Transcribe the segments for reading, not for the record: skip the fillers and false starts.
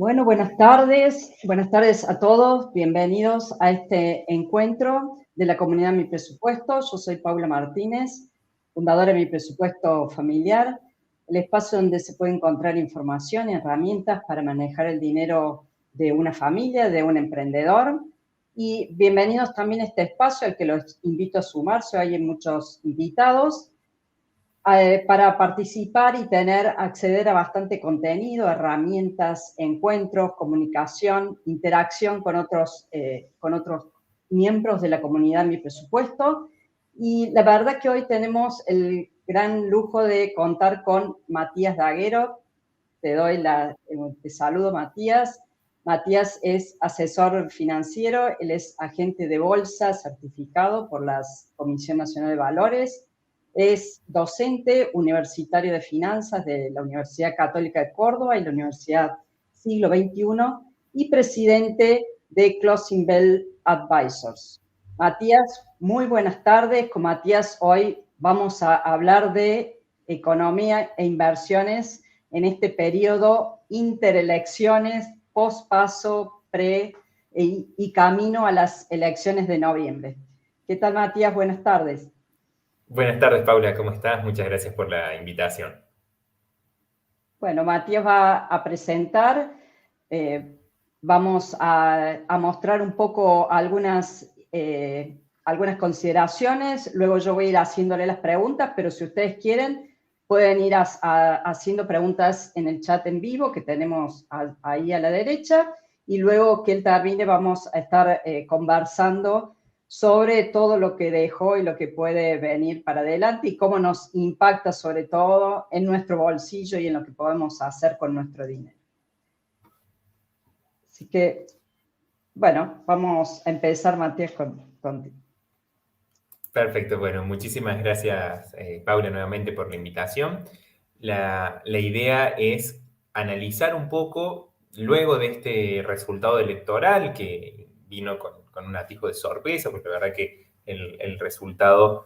Bueno, buenas tardes a todos, bienvenidos a este encuentro de la comunidad Mi Presupuesto. Yo soy Paula Martínez, fundadora de Mi Presupuesto Familiar, el espacio donde se puede encontrar información y herramientas para manejar el dinero de una familia, de un emprendedor. Y bienvenidos también a este espacio al que los invito a sumarse, hoy hay muchos invitados para participar y acceder a bastante contenido, herramientas, encuentros, comunicación, interacción con otros miembros de la comunidad Mi Presupuesto. Y la verdad que hoy tenemos el gran lujo de contar con Matías Daguero. Te saludo, Matías. Matías es asesor financiero, él es agente de bolsa certificado por la Comisión Nacional de Valores. Es docente universitario de finanzas de la Universidad Católica de Córdoba y la Universidad Siglo XXI y presidente de Closing Bell Advisors. Matías, muy buenas tardes. Con Matías hoy vamos a hablar de economía e inversiones en este periodo interelecciones, pospaso, pre y camino a las elecciones de noviembre. ¿Qué tal, Matías? Buenas tardes. Buenas tardes, Paula, ¿cómo estás? Muchas gracias por la invitación. Bueno, Matías va a presentar, vamos a mostrar un poco algunas consideraciones, luego yo voy a ir haciéndole las preguntas, pero si ustedes quieren, pueden ir haciendo preguntas en el chat en vivo que tenemos ahí a la derecha, y luego que él termine vamos a estar conversando sobre todo lo que dejó y lo que puede venir para adelante y cómo nos impacta sobre todo en nuestro bolsillo y en lo que podemos hacer con nuestro dinero. Así que, bueno, vamos a empezar, Matías, contigo. Perfecto, bueno, muchísimas gracias, Paula, nuevamente por la invitación. La idea es analizar un poco, luego de este resultado electoral que vino con un atisbo de sorpresa, porque la verdad que el resultado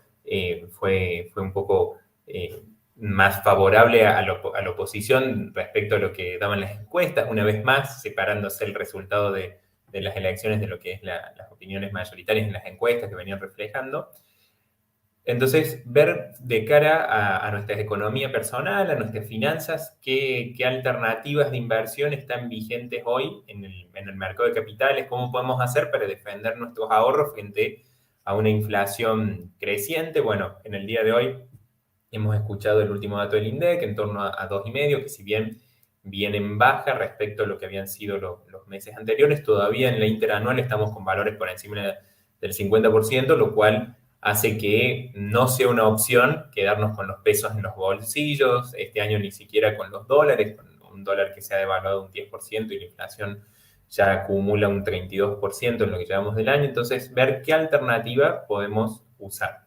fue un poco más favorable a la oposición respecto a lo que daban las encuestas, una vez más separándose el resultado de las elecciones de lo que es las opiniones mayoritarias en las encuestas que venían reflejando. Entonces, ver de cara a nuestra economía personal, a nuestras finanzas, qué alternativas de inversión están vigentes hoy en el mercado de capitales, cómo podemos hacer para defender nuestros ahorros frente a una inflación creciente. Bueno, en el día de hoy hemos escuchado el último dato del INDEC en torno a 2,5, que si bien viene en baja respecto a lo que habían sido los meses anteriores, todavía en la interanual estamos con valores por encima del 50%, lo cual hace que no sea una opción quedarnos con los pesos en los bolsillos, este año ni siquiera con los dólares, con un dólar que se ha devaluado un 10% y la inflación ya acumula un 32% en lo que llevamos del año. Entonces, ver qué alternativa podemos usar.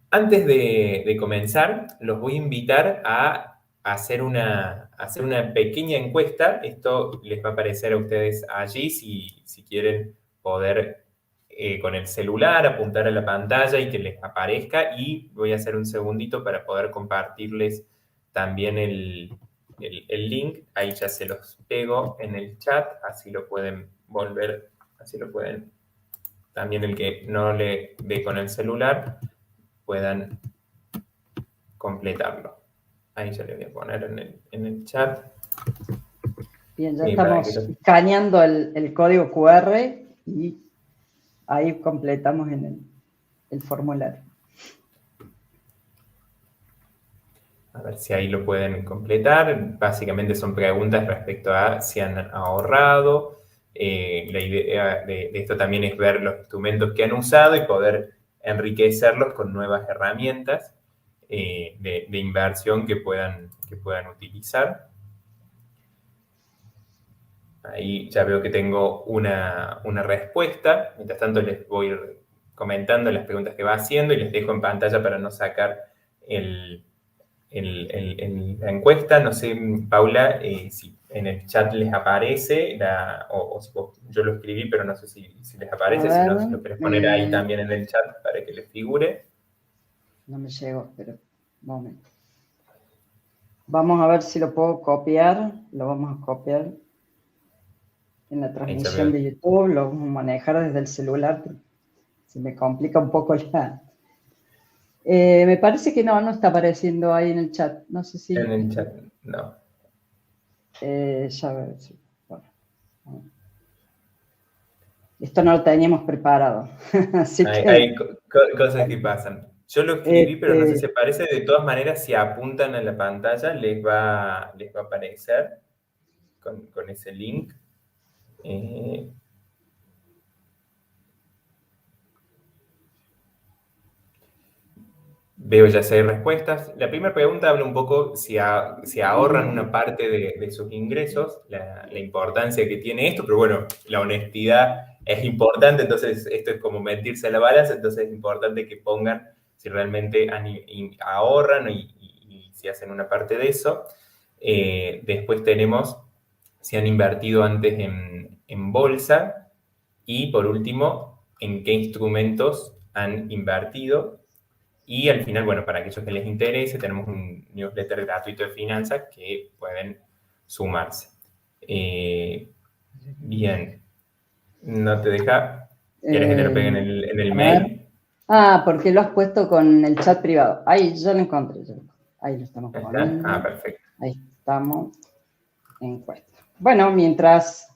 Antes de comenzar, los voy a invitar a hacer una pequeña encuesta. Esto les va a aparecer a ustedes allí si quieren poder con el celular apuntar a la pantalla y que les aparezca. Y voy a hacer un segundito para poder compartirles también el link. Ahí ya se los pego en el chat, así lo pueden volver, así lo pueden. También el que no le ve con el celular puedan completarlo. Ahí ya le voy a poner en el chat. Bien, ya estamos escaneando el código QR y ahí completamos en el formulario. A ver si ahí lo pueden completar. Básicamente son preguntas respecto a si han ahorrado. La idea de esto también es ver los instrumentos que han usado y poder enriquecerlos con nuevas herramientas de inversión que puedan utilizar. Ahí ya veo que tengo una respuesta. Mientras tanto les voy comentando las preguntas que va haciendo y les dejo en pantalla para no sacar la encuesta. No sé, Paula, si en el chat les aparece, o si yo lo escribí, pero no sé si les aparece, si no, si lo querés poner ahí también en el chat para que les figure. No me llegó, pero un momento. Vamos a ver si lo puedo copiar. Lo vamos a copiar. en la Ahí ya transmisión veo. de YouTube, lo manejar desde el celular, se me complica un poco la... me parece que no está apareciendo ahí en el chat. No sé En si... el chat, no. ya ver, bueno, esto no lo teníamos preparado, así que... Hay cosas que pasan. Yo lo escribí, pero no sé si Este, aparece. De todas maneras, si apuntan a la pantalla, les va a aparecer con ese link. Eh, Veo ya 6 respuestas. La primera pregunta habla un poco si ahorran una parte de sus ingresos, la importancia que tiene esto, pero bueno, la honestidad es importante, entonces esto es como medirse a la balanza, entonces es importante que pongan si realmente ahorran y si hacen una parte de eso. Después tenemos si han invertido antes en bolsa y por último, en qué instrumentos han invertido. Y al final, bueno, para aquellos que les interese, tenemos un newsletter gratuito de finanzas que pueden sumarse. Bien, no te deja. ¿Quieres que te lo pegue en el a ver. mail? Porque lo has puesto con el chat privado. Ahí, ya lo encontré. Ahí lo estamos Ahí está. poniendo. Perfecto. Ahí estamos. Encuesta. Bueno, mientras...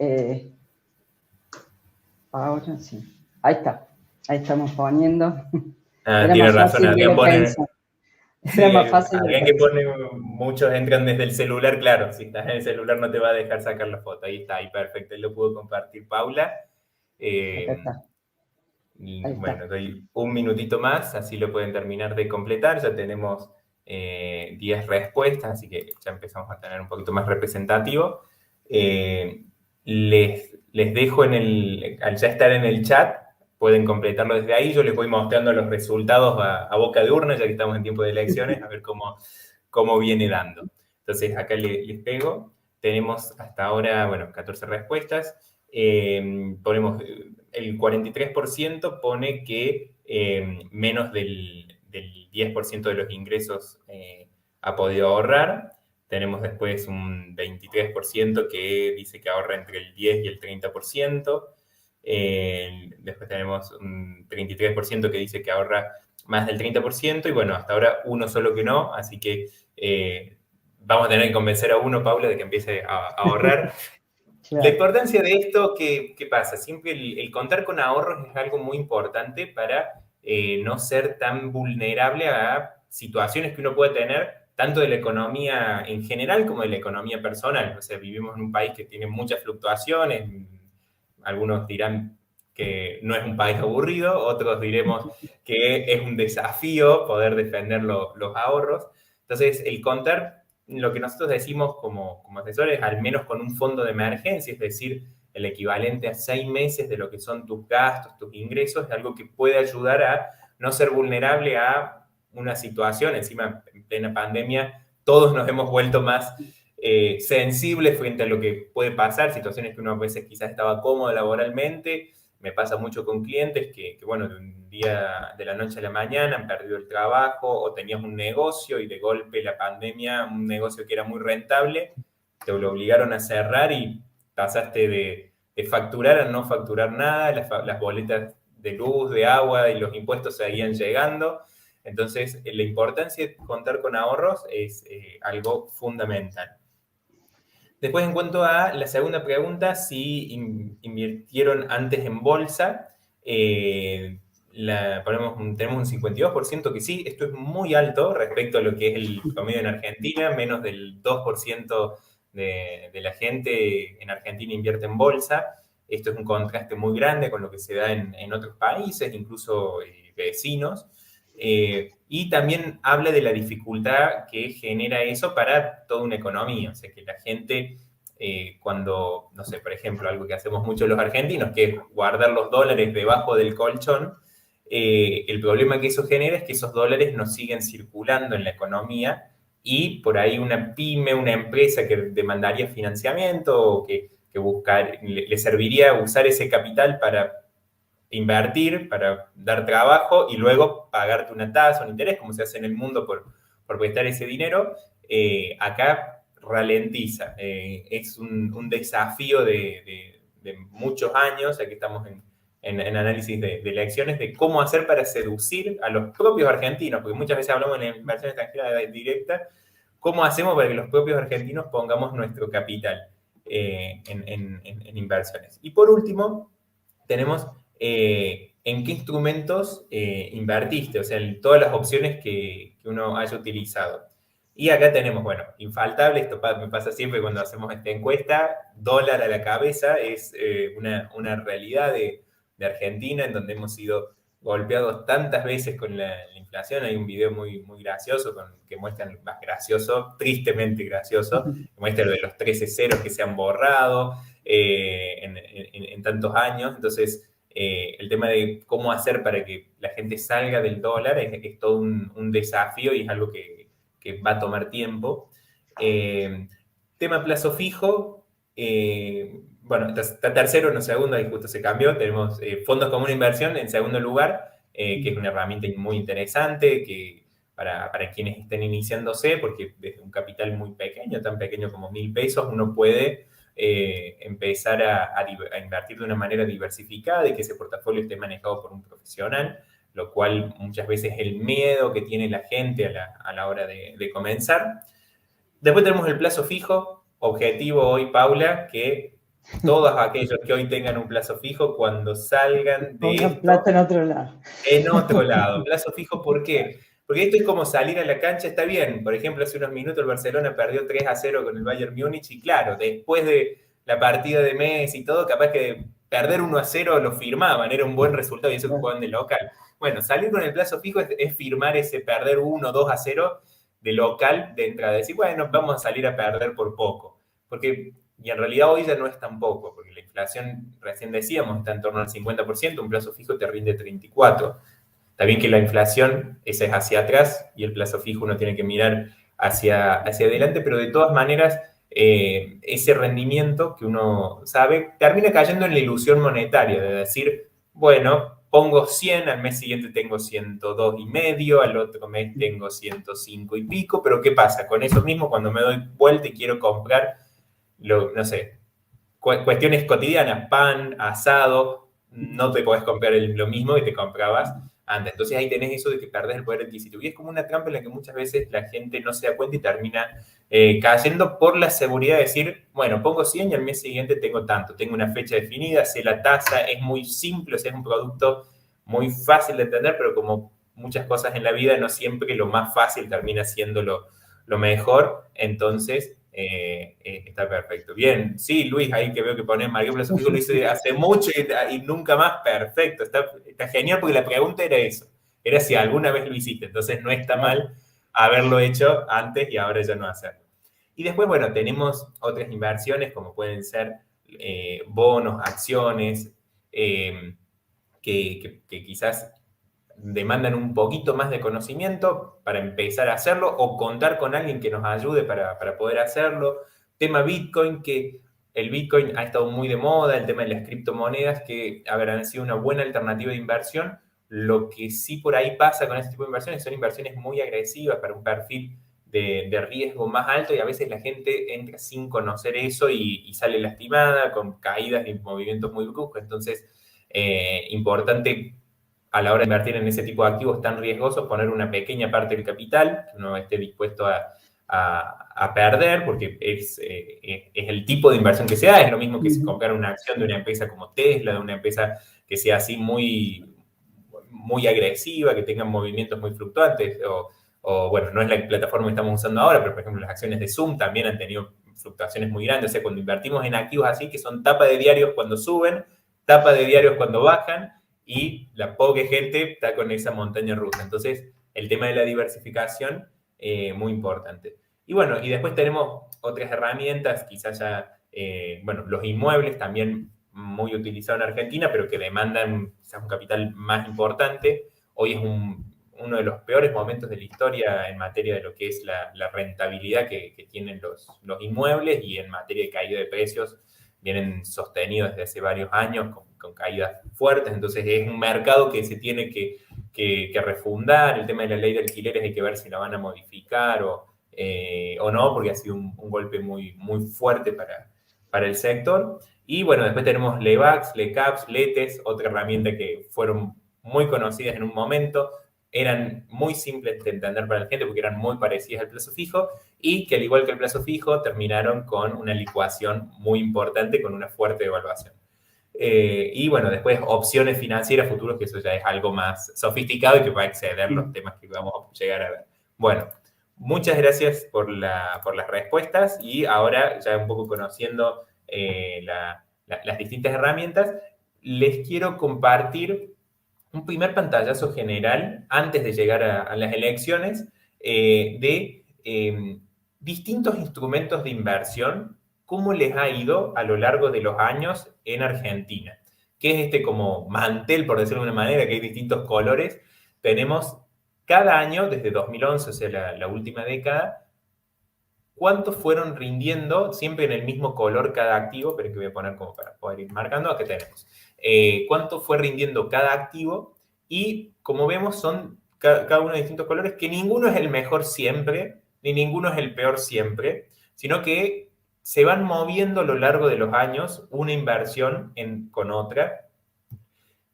ahora sí. Ahí está. Ahí estamos poniendo. Era Tiene más razón, fácil de Adrián lo pone. pensar. Era Sí, más fácil de lo Adrián que pensar. pone, muchos entran desde el celular, claro, si estás en el celular no te va a dejar sacar la foto, ahí está, ahí perfecto, ahí lo pudo compartir Paula. Acá Eh, está. Y Ahí está. bueno, doy un minutito más, así lo pueden terminar de completar. Ya tenemos 10 respuestas, así que ya empezamos a tener un poquito más representativo. Eh, les dejo al ya estar en el chat, pueden completarlo desde ahí. Yo les voy mostrando los resultados a boca de urna, ya que estamos en tiempo de elecciones, a ver cómo viene dando. Entonces, acá les pego. Tenemos hasta ahora, bueno, 14 respuestas. Ponemos el 43% pone que menos del 10% de los ingresos ha podido ahorrar. Tenemos después un 23% que dice que ahorra entre el 10 y el 30%. Después tenemos un 33% que dice que ahorra más del 30%. Y bueno, hasta ahora uno solo que no. Así que vamos a tener que convencer a uno, Paula, de que empiece a ahorrar. La Claro. importancia de esto, ¿qué pasa? Siempre el contar con ahorros es algo muy importante para no ser tan vulnerable a situaciones que uno puede tener, tanto de la economía en general como de la economía personal. O sea, vivimos en un país que tiene muchas fluctuaciones. Algunos dirán que no es un país aburrido, otros diremos que es un desafío poder defender los ahorros. Entonces, el contar lo que nosotros decimos como asesores, al menos con un fondo de emergencia, es decir, el equivalente a 6 meses de lo que son tus gastos, tus ingresos, es algo que puede ayudar a no ser vulnerable a una situación. Encima, en plena pandemia, todos nos hemos vuelto más sensibles frente a lo que puede pasar, situaciones que uno a veces quizás estaba cómodo laboralmente. Me pasa mucho con clientes que, bueno, de un día de la noche a la mañana han perdido el trabajo o tenías un negocio y de golpe la pandemia, un negocio que era muy rentable, te lo obligaron a cerrar y pasaste de facturar a no facturar nada, las boletas de luz, de agua y los impuestos seguían llegando. Entonces, la importancia de contar con ahorros es algo fundamental. Después, en cuanto a la segunda pregunta, si invirtieron antes en bolsa, tenemos un 52% que sí. Esto es muy alto respecto a lo que es el promedio en Argentina. Menos del 2% de la gente en Argentina invierte en bolsa. Esto es un contraste muy grande con lo que se da en otros países, incluso vecinos. Y también habla de la dificultad que genera eso para toda una economía. O sea, que la gente, cuando, no sé, por ejemplo, algo que hacemos mucho los argentinos, que es guardar los dólares debajo del colchón, el problema que eso genera es que esos dólares no siguen circulando en la economía y por ahí una pyme, una empresa que demandaría financiamiento o que le serviría usar ese capital para invertir, para dar trabajo y luego pagarte una tasa, un interés, como se hace en el mundo por prestar ese dinero, acá ralentiza. Es un desafío de muchos años, aquí estamos en análisis de elecciones, de cómo hacer para seducir a los propios argentinos, porque muchas veces hablamos de la inversión extranjera directa, cómo hacemos para que los propios argentinos pongamos nuestro capital en inversiones. Y por último, tenemos en qué instrumentos invertiste, o sea, todas las opciones que uno haya utilizado. Y acá tenemos, bueno, infaltable, esto me pasa siempre cuando hacemos esta encuesta, dólar a la cabeza, es una realidad de Argentina en donde hemos sido golpeados tantas veces con la inflación. Hay un video muy, muy gracioso que muestra, más gracioso, tristemente gracioso, que muestra lo de los 13 ceros que se han borrado en tantos años. Entonces, el tema de cómo hacer para que la gente salga del dólar es todo un desafío y es algo que va a tomar tiempo. Tema plazo fijo, bueno, está tercero, no segundo, ahí justo se cambió. Tenemos fondos común de inversión en segundo lugar, que es una herramienta muy interesante que para quienes estén iniciándose, porque desde un capital muy pequeño, tan pequeño como 1.000 pesos, uno puede empezar a invertir de una manera diversificada y que ese portafolio esté manejado por un profesional, lo cual muchas veces es el miedo que tiene la gente a la hora de comenzar. Después tenemos el plazo fijo, objetivo hoy, Paula, que todos aquellos que hoy tengan un plazo fijo, cuando salgan de pongan plata en otro lado. En otro lado, plazo fijo, ¿por qué? Porque esto es como salir a la cancha, está bien. Por ejemplo, hace unos minutos el Barcelona perdió 3-0 con el Bayern Múnich y claro, después de la partida de Messi y todo, capaz que perder 1-0 lo firmaban, era un buen resultado y eso que jugaban de local. Bueno, salir con el plazo fijo es firmar ese perder 1-2-0 de local de entrada. Decir, bueno, vamos a salir a perder por poco. Y en realidad hoy ya no es tan poco, porque la inflación, recién decíamos, está en torno al 50%, un plazo fijo te rinde 34%. Está bien que la inflación, esa es hacia atrás, y el plazo fijo uno tiene que mirar hacia adelante, pero de todas maneras, ese rendimiento que uno sabe termina cayendo en la ilusión monetaria, de decir, bueno, pongo 100, al mes siguiente tengo 102,5, al otro mes tengo 105 y pico, pero ¿qué pasa? Con eso mismo, cuando me doy vuelta y quiero comprar, no sé, cuestiones cotidianas, pan, asado, no te podés comprar lo mismo que te comprabas antes. Entonces ahí tenés eso de que perdés el poder adquisitivo. Y es como una trampa en la que muchas veces la gente no se da cuenta y termina cayendo por la seguridad de decir, bueno, pongo 100 y al mes siguiente tengo tanto. Tengo una fecha definida, sé la tasa, es muy simple, o sea, es un producto muy fácil de entender, pero como muchas cosas en la vida, no siempre lo más fácil termina siendo lo mejor. Entonces, está perfecto. Bien, sí, Luis, ahí que veo que pone Mario Plazo Fijo, lo hice hace mucho y nunca más, perfecto. Está genial porque la pregunta era eso, era si alguna vez lo hiciste, entonces no está mal haberlo hecho antes y ahora ya no hacerlo. Y después, bueno, tenemos otras inversiones como pueden ser bonos, acciones, que quizás demandan un poquito más de conocimiento para empezar a hacerlo o contar con alguien que nos ayude para poder hacerlo. Tema Bitcoin, que el Bitcoin ha estado muy de moda, el tema de las criptomonedas, que habrán sido una buena alternativa de inversión. Lo que sí por ahí pasa con este tipo de inversiones son inversiones muy agresivas para un perfil de riesgo más alto y a veces la gente entra sin conocer eso y sale lastimada con caídas y movimientos muy bruscos. Entonces, importante a la hora de invertir en ese tipo de activos tan riesgosos, poner una pequeña parte del capital, que uno esté dispuesto a perder, porque es el tipo de inversión que se da, es lo mismo que si comprar una acción de una empresa como Tesla, de una empresa que sea así muy, muy agresiva, que tenga movimientos muy fluctuantes, o bueno, no es la plataforma que estamos usando ahora, pero por ejemplo las acciones de Zoom también han tenido fluctuaciones muy grandes, o sea, cuando invertimos en activos así, que son tapa de diarios cuando suben, tapa de diarios cuando bajan, y la poca gente está con esa montaña rusa. Entonces, el tema de la diversificación, muy importante. Y bueno, y después tenemos otras herramientas, quizás ya, bueno, los inmuebles también muy utilizados en Argentina, pero que demandan quizás un capital más importante. Hoy es uno de los peores momentos de la historia en materia de lo que es la rentabilidad que tienen los inmuebles y en materia de caída de precios vienen sostenidos desde hace varios años con caídas fuertes, entonces es un mercado que se tiene que refundar. El tema de la ley de alquileres hay que ver si la van a modificar o no, porque ha sido un golpe muy, muy fuerte para el sector. Y bueno, después tenemos Levax, Lecaps, Letes, otra herramienta que fueron muy conocidas en un momento, eran muy simples de entender para la gente porque eran muy parecidas al plazo fijo y que al igual que el plazo fijo terminaron con una licuación muy importante, con una fuerte devaluación. Y bueno, después opciones financieras futuros, que eso ya es algo más sofisticado y que va a exceder los temas que vamos a llegar a ver. Bueno, muchas gracias por las respuestas y ahora ya un poco conociendo las distintas herramientas, les quiero compartir un primer pantallazo general antes de llegar a las elecciones de distintos instrumentos de inversión, cómo les ha ido a lo largo de los años en Argentina. ¿Qué es este como mantel, por decirlo de una manera, que hay distintos colores? Tenemos cada año, desde 2011, o sea, la última década, cuántos fueron rindiendo, siempre en el mismo color cada activo, pero que voy a poner como para poder ir marcando, aquí tenemos. Cuánto fue rindiendo cada activo y como vemos son cada uno de distintos colores, que ninguno es el mejor siempre, ni ninguno es el peor siempre, sino que se van moviendo a lo largo de los años una inversión con otra.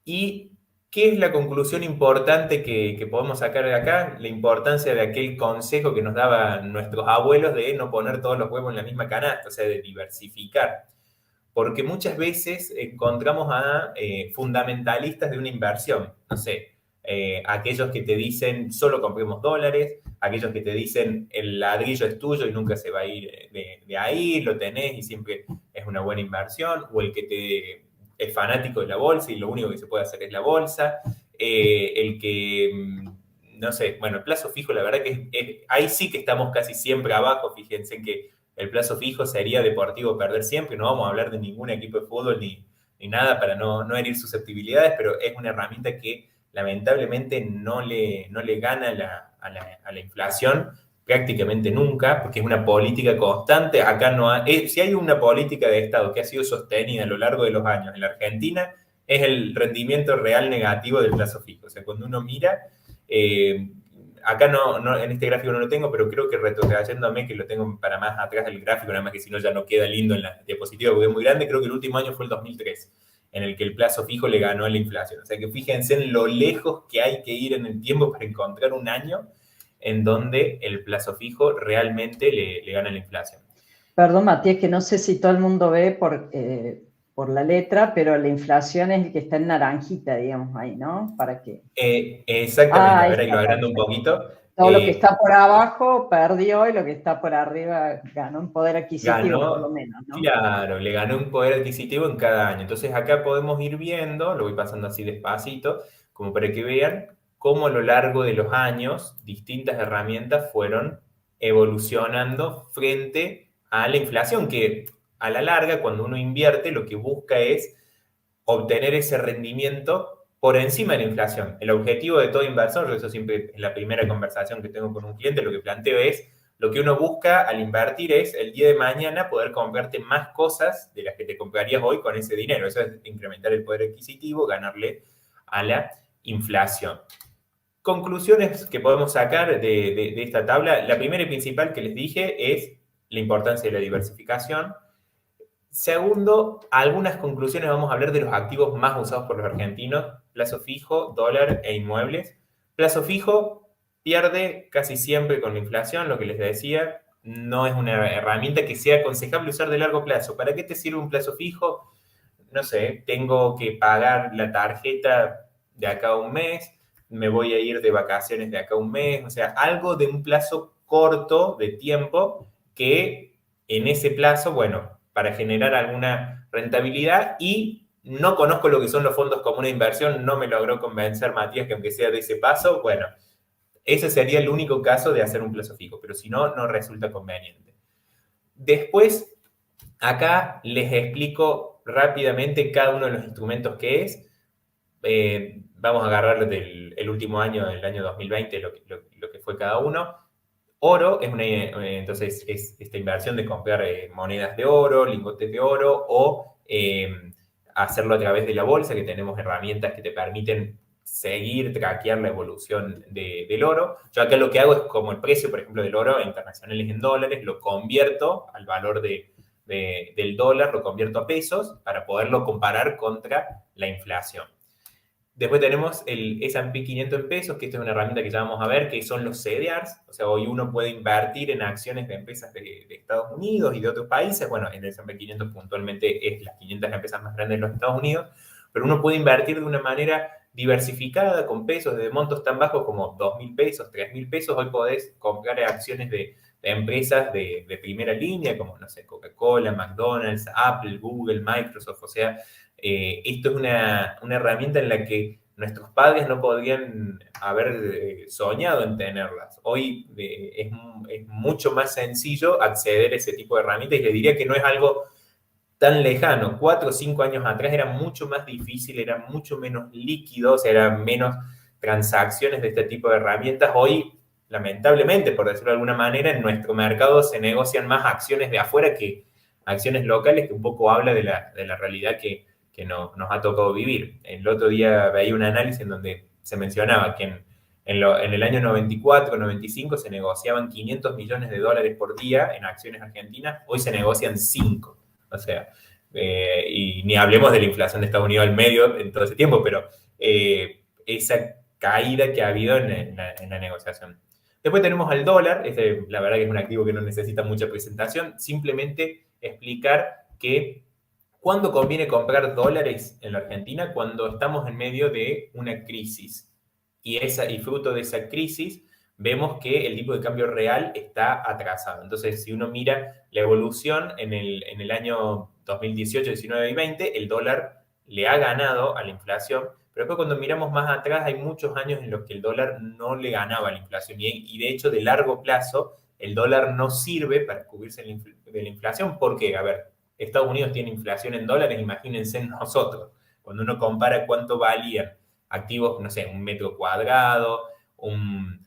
¿Y qué es la conclusión importante que podemos sacar de acá? La importancia de aquel consejo que nos daban nuestros abuelos de no poner todos los huevos en la misma canasta, o sea, de diversificar. Porque muchas veces encontramos a fundamentalistas de una inversión, no sé, aquellos que te dicen solo compremos dólares, aquellos que te dicen el ladrillo es tuyo y nunca se va a ir de ahí, lo tenés y siempre es una buena inversión, o el que es fanático de la bolsa y lo único que se puede hacer es la bolsa, el que, no sé, bueno, el plazo fijo, la verdad que ahí sí que estamos casi siempre abajo, fíjense que el plazo fijo sería Deportivo perder siempre, no vamos a hablar de ningún equipo de fútbol ni nada para no herir susceptibilidades, pero es una herramienta que lamentablemente no le gana a la inflación prácticamente nunca, porque es una política constante. Acá no hay, si hay una política de Estado que ha sido sostenida a lo largo de los años en la Argentina, es el rendimiento real negativo del plazo fijo. O sea, cuando uno mira, acá en este gráfico no lo tengo, pero creo que retrocediéndome, que lo tengo para más atrás del gráfico, nada más que si no ya no queda lindo en la diapositiva porque es muy grande, creo que el último año fue el 2003, en el que el plazo fijo le ganó a la inflación. O sea que fíjense en lo lejos que hay que ir en el tiempo para encontrar un año en donde el plazo fijo realmente le gana a la inflación. Perdón, Matías, que no sé si todo el mundo ve por la letra, pero la inflación es el que está en naranjita, digamos, ahí, ¿no? ¿Para qué? Exactamente, a ver, ahí Está, lo agrando un perfecto. poquito. Todo lo que está por abajo perdió y lo que está por arriba ganó un poder adquisitivo, por lo Ganó, menos, ¿no? claro, le ganó un poder adquisitivo en cada año. Entonces acá podemos ir viendo, lo voy pasando así despacito, como para que vean cómo a lo largo de los años distintas herramientas fueron evolucionando frente a la inflación, que a la larga, cuando uno invierte, lo que busca es obtener ese rendimiento por encima de la inflación. El objetivo de todo inversor, yo eso siempre en la primera conversación que tengo con un cliente, lo que planteo es, lo que uno busca al invertir es el día de mañana poder comprarte más cosas de las que te comprarías hoy con ese dinero. Eso es incrementar el poder adquisitivo, ganarle a la inflación. Conclusiones que podemos sacar de esta tabla. La primera y principal que les dije es la importancia de la diversificación. Segundo, algunas conclusiones, vamos a hablar de los activos más usados por los argentinos, plazo fijo, dólar e inmuebles. Plazo fijo pierde casi siempre con la inflación, lo que les decía, no es una herramienta que sea aconsejable usar de largo plazo. ¿Para qué te sirve un plazo fijo? No sé, tengo que pagar la tarjeta de acá a un mes, me voy a ir de vacaciones de acá a un mes, o sea, algo de un plazo corto de tiempo que en ese plazo, bueno, para generar alguna rentabilidad y no conozco lo que son los fondos comunes de inversión, no me logró convencer Matías que aunque sea de ese paso, bueno, ese sería el único caso de hacer un plazo fijo, pero si no, no resulta conveniente. Después, acá les explico rápidamente cada uno de los instrumentos que es. Vamos a agarrar del el último año, del año 2020, lo que fue cada uno. Oro es entonces es esta inversión de comprar monedas de oro, lingotes de oro o hacerlo a través de la bolsa, que tenemos herramientas que te permiten seguir, traquear la evolución del oro. Yo acá lo que hago es como el precio, por ejemplo, del oro internacional es en dólares, lo convierto al valor de del dólar lo convierto a pesos para poderlo comparar contra la inflación. Después tenemos el S&P 500 en pesos, que esta es una herramienta que ya vamos a ver, que son los CDRs. O sea, hoy uno puede invertir en acciones de empresas de Estados Unidos y de otros países. Bueno, en el S&P 500 puntualmente es las 500 empresas más grandes de los Estados Unidos, pero uno puede invertir de una manera diversificada con pesos de montos tan bajos como 2.000 pesos, 3.000 pesos. Hoy podés comprar acciones de empresas de primera línea, como, no sé, Coca-Cola, McDonald's, Apple, Google, Microsoft. O sea, esto es una herramienta en la que nuestros padres no podrían haber soñado en tenerlas. Hoy es mucho más sencillo acceder a ese tipo de herramientas y les diría que no es algo tan lejano. 4 o 5 años atrás era mucho más difícil, era mucho menos líquido, o sea, eran menos transacciones de este tipo de herramientas. Hoy, lamentablemente, por decirlo de alguna manera, en nuestro mercado se negocian más acciones de afuera que acciones locales, que un poco habla de la realidad que nos ha tocado vivir. El otro día veía un análisis en donde se mencionaba que en el año 94, 95 se negociaban 500 millones de dólares por día en acciones argentinas, hoy se negocian 5. O sea, y ni hablemos de la inflación de Estados Unidos al medio en todo ese tiempo, pero esa caída que ha habido en la negociación. Después tenemos al dólar, la verdad que es un activo que no necesita mucha presentación, simplemente explicar que ¿cuándo conviene comprar dólares en la Argentina? Cuando estamos en medio de una crisis. Y fruto de esa crisis, vemos que el tipo de cambio real está atrasado. Entonces, si uno mira la evolución en el año 2018, 19 y 20, el dólar le ha ganado a la inflación. Pero después cuando miramos más atrás, hay muchos años en los que el dólar no le ganaba a la inflación. Y de hecho, de largo plazo, el dólar no sirve para cubrirse de la inflación. ¿Por qué? A ver, Estados Unidos tiene inflación en dólares, imagínense nosotros. Cuando uno compara cuánto valían activos, no sé, un metro cuadrado, no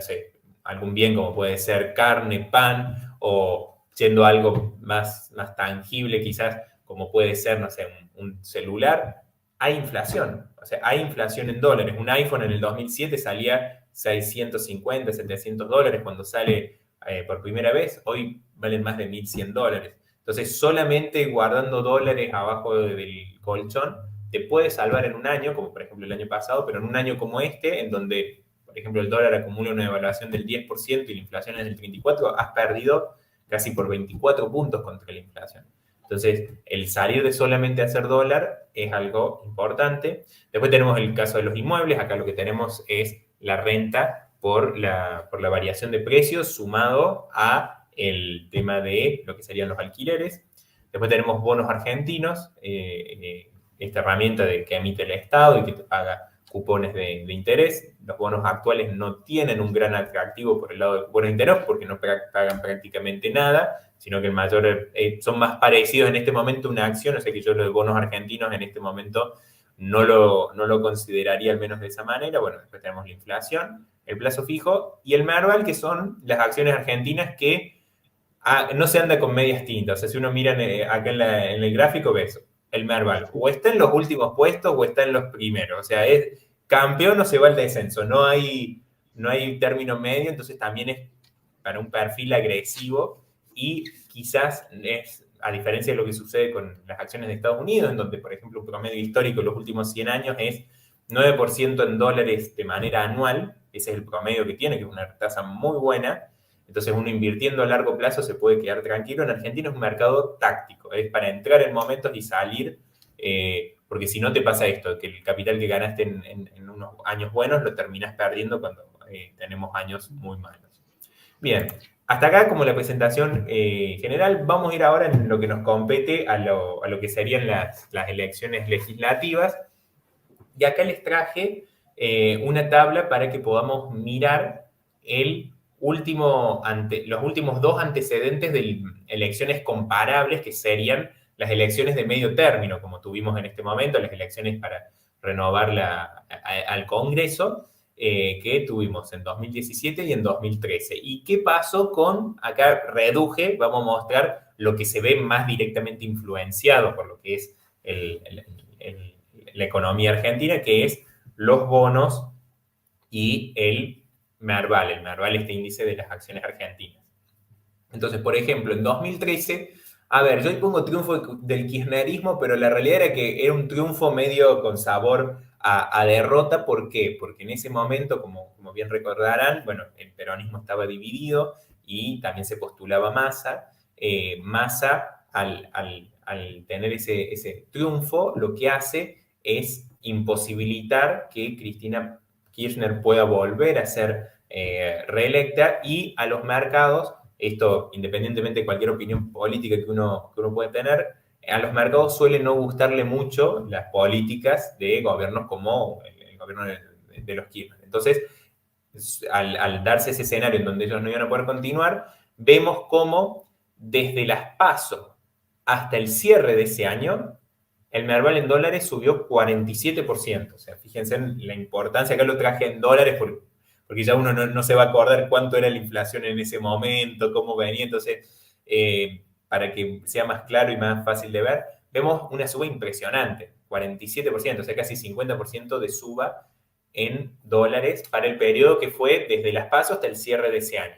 sé, algún bien como puede ser carne, pan, o siendo algo más tangible quizás, como puede ser, no sé, un celular, hay inflación. O sea, hay inflación en dólares. Un iPhone en el 2007 salía 650, 700 dólares cuando sale por primera vez. Hoy valen más de 1.100 dólares. Entonces, solamente guardando dólares abajo del colchón te puede salvar en un año, como por ejemplo el año pasado, pero en un año como este, en donde, por ejemplo, el dólar acumula una devaluación del 10% y la inflación es del 34%, has perdido casi por 24 puntos contra la inflación. Entonces, el salir de solamente hacer dólar es algo importante. Después tenemos el caso de los inmuebles. Acá lo que tenemos es la renta por la variación de precios sumado a el tema de lo que serían los alquileres. Después tenemos bonos argentinos, esta herramienta que emite el Estado y que te paga cupones de interés. Los bonos actuales no tienen un gran atractivo por el lado de cupones de interés porque no pagan prácticamente nada, sino que el mayor son más parecidos en este momento a una acción. O sea que yo los bonos argentinos en este momento no lo consideraría al menos de esa manera. Bueno, después tenemos la inflación, el plazo fijo y el Merval, que son las acciones argentinas que no se anda con medias tintas. O sea, si uno mira acá en el gráfico, ves el Merval o está en los últimos puestos o está en los primeros. O sea, es campeón o se va al descenso. No hay término medio, entonces también es para un perfil agresivo y quizás es, a diferencia de lo que sucede con las acciones de Estados Unidos, en donde, por ejemplo, un promedio histórico en los últimos 100 años es 9% en dólares de manera anual. Ese es el promedio que tiene, que es una tasa muy buena. Entonces, uno invirtiendo a largo plazo se puede quedar tranquilo. En Argentina es un mercado táctico, es para entrar en momentos y salir, porque si no te pasa esto, que el capital que ganaste en unos años buenos lo terminas perdiendo cuando tenemos años muy malos. Bien, hasta acá como la presentación general. Vamos a ir ahora en lo que nos compete a lo que serían las elecciones legislativas. Y acá les traje una tabla para que podamos mirar los últimos dos antecedentes de elecciones comparables, que serían las elecciones de medio término, como tuvimos en este momento, las elecciones para renovar al Congreso, que tuvimos en 2017 y en 2013. ¿Y qué pasó acá reduje, vamos a mostrar lo que se ve más directamente influenciado por lo que es la economía argentina, que es los bonos y el Merval, este índice de las acciones argentinas. Entonces, por ejemplo, en 2013, a ver, yo ahí pongo triunfo del kirchnerismo, pero la realidad era que era un triunfo medio con sabor a derrota. ¿Por qué? Porque en ese momento, como bien recordarán, bueno, el peronismo estaba dividido y también se postulaba Massa. Massa, al tener ese triunfo, lo que hace es imposibilitar que Cristina Kirchner pueda volver a ser reelecta, y a los mercados, esto independientemente de cualquier opinión política que uno pueda tener, a los mercados suele no gustarle mucho las políticas de gobiernos como el gobierno de los Kirchner. Entonces, al darse ese escenario en donde ellos no iban a poder continuar, vemos cómo desde las PASO hasta el cierre de ese año, el Merval en dólares subió 47%. O sea, fíjense en la importancia, acá lo traje en dólares porque ya uno no se va a acordar cuánto era la inflación en ese momento, cómo venía. Entonces, para que sea más claro y más fácil de ver, vemos una suba impresionante, 47%, o sea, casi 50% de suba en dólares para el periodo que fue desde las PASO hasta el cierre de ese año.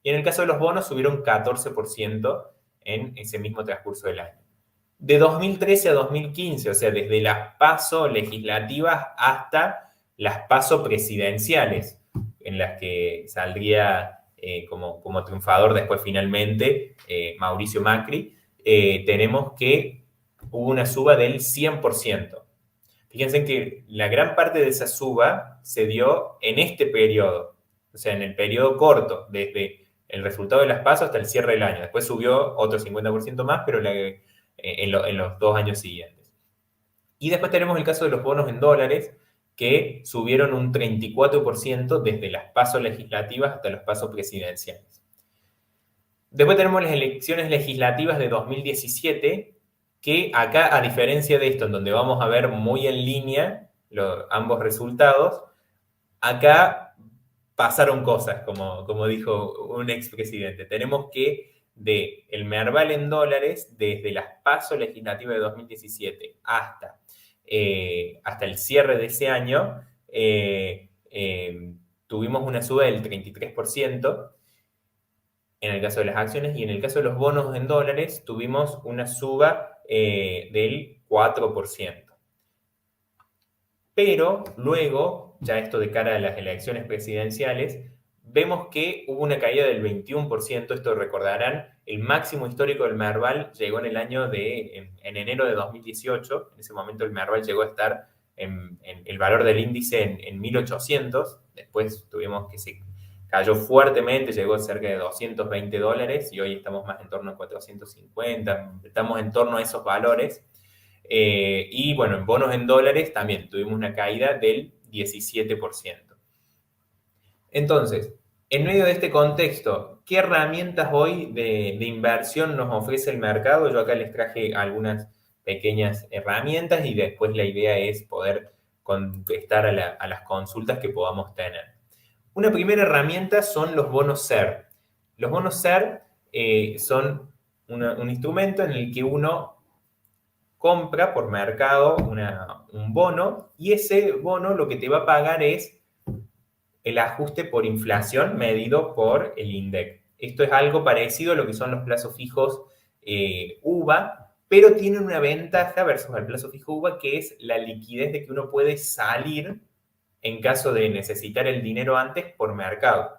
Y en el caso de los bonos subieron 14% en ese mismo transcurso del año. De 2013 a 2015, o sea, desde las PASO legislativas hasta las PASO presidenciales, en las que saldría como triunfador después finalmente Mauricio Macri, tenemos que hubo una suba del 100%. Fíjense que la gran parte de esa suba se dio en este periodo, o sea, en el periodo corto, desde el resultado de las PASO hasta el cierre del año. Después subió otro 50% más, pero en los 2 años siguientes. Y después tenemos el caso de los bonos en dólares, que subieron un 34% desde las PASO legislativas hasta los PASO presidenciales. Después tenemos las elecciones legislativas de 2017, que acá, a diferencia de esto, en donde vamos a ver muy en línea ambos resultados, acá pasaron cosas, como dijo un expresidente. Tenemos que el Merval en dólares, desde las PASO legislativas de 2017 hasta el cierre de ese año, tuvimos una suba del 33%. En el caso de las acciones, y en el caso de los bonos en dólares tuvimos una suba del 4%. Pero luego, ya esto de cara a las elecciones presidenciales, vemos que hubo una caída del 21%. Esto recordarán, el máximo histórico del Merval llegó en enero de 2018. En ese momento el Merval llegó a estar en el valor del índice en 1800. Después tuvimos que se cayó fuertemente, llegó a cerca de $220, y hoy estamos más en torno a 450, estamos en torno a esos valores. Y bueno, en bonos en dólares también tuvimos una caída del 17%. Entonces, en medio de este contexto, ¿qué herramientas hoy de inversión nos ofrece el mercado? Yo acá les traje algunas pequeñas herramientas, y después la idea es poder contestar a las consultas que podamos tener. Una primera herramienta son los bonos SER. Los bonos SER son un instrumento en el que uno compra por mercado un bono, y ese bono lo que te va a pagar es el ajuste por inflación medido por el INDEC. Esto es algo parecido a lo que son los plazos fijos UVA, pero tiene una ventaja versus el plazo fijo UVA, que es la liquidez de que uno puede salir en caso de necesitar el dinero antes por mercado.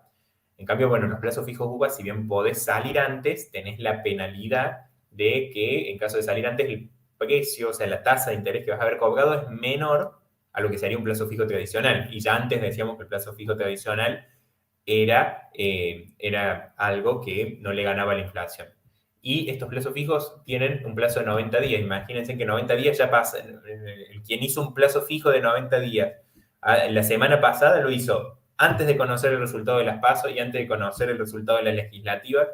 En cambio, bueno, en los plazos fijos UVA, si bien podés salir antes, tenés la penalidad de que en caso de salir antes el precio, o sea, la tasa de interés que vas a haber cobrado es menor a lo que sería un plazo fijo tradicional. Y ya antes decíamos que el plazo fijo tradicional era algo que no le ganaba la inflación. Y estos plazos fijos tienen un plazo de 90 días. Imagínense que 90 días ya pasa. Quien hizo un plazo fijo de 90 días la semana pasada lo hizo antes de conocer el resultado de las PASO y antes de conocer el resultado de la legislativa.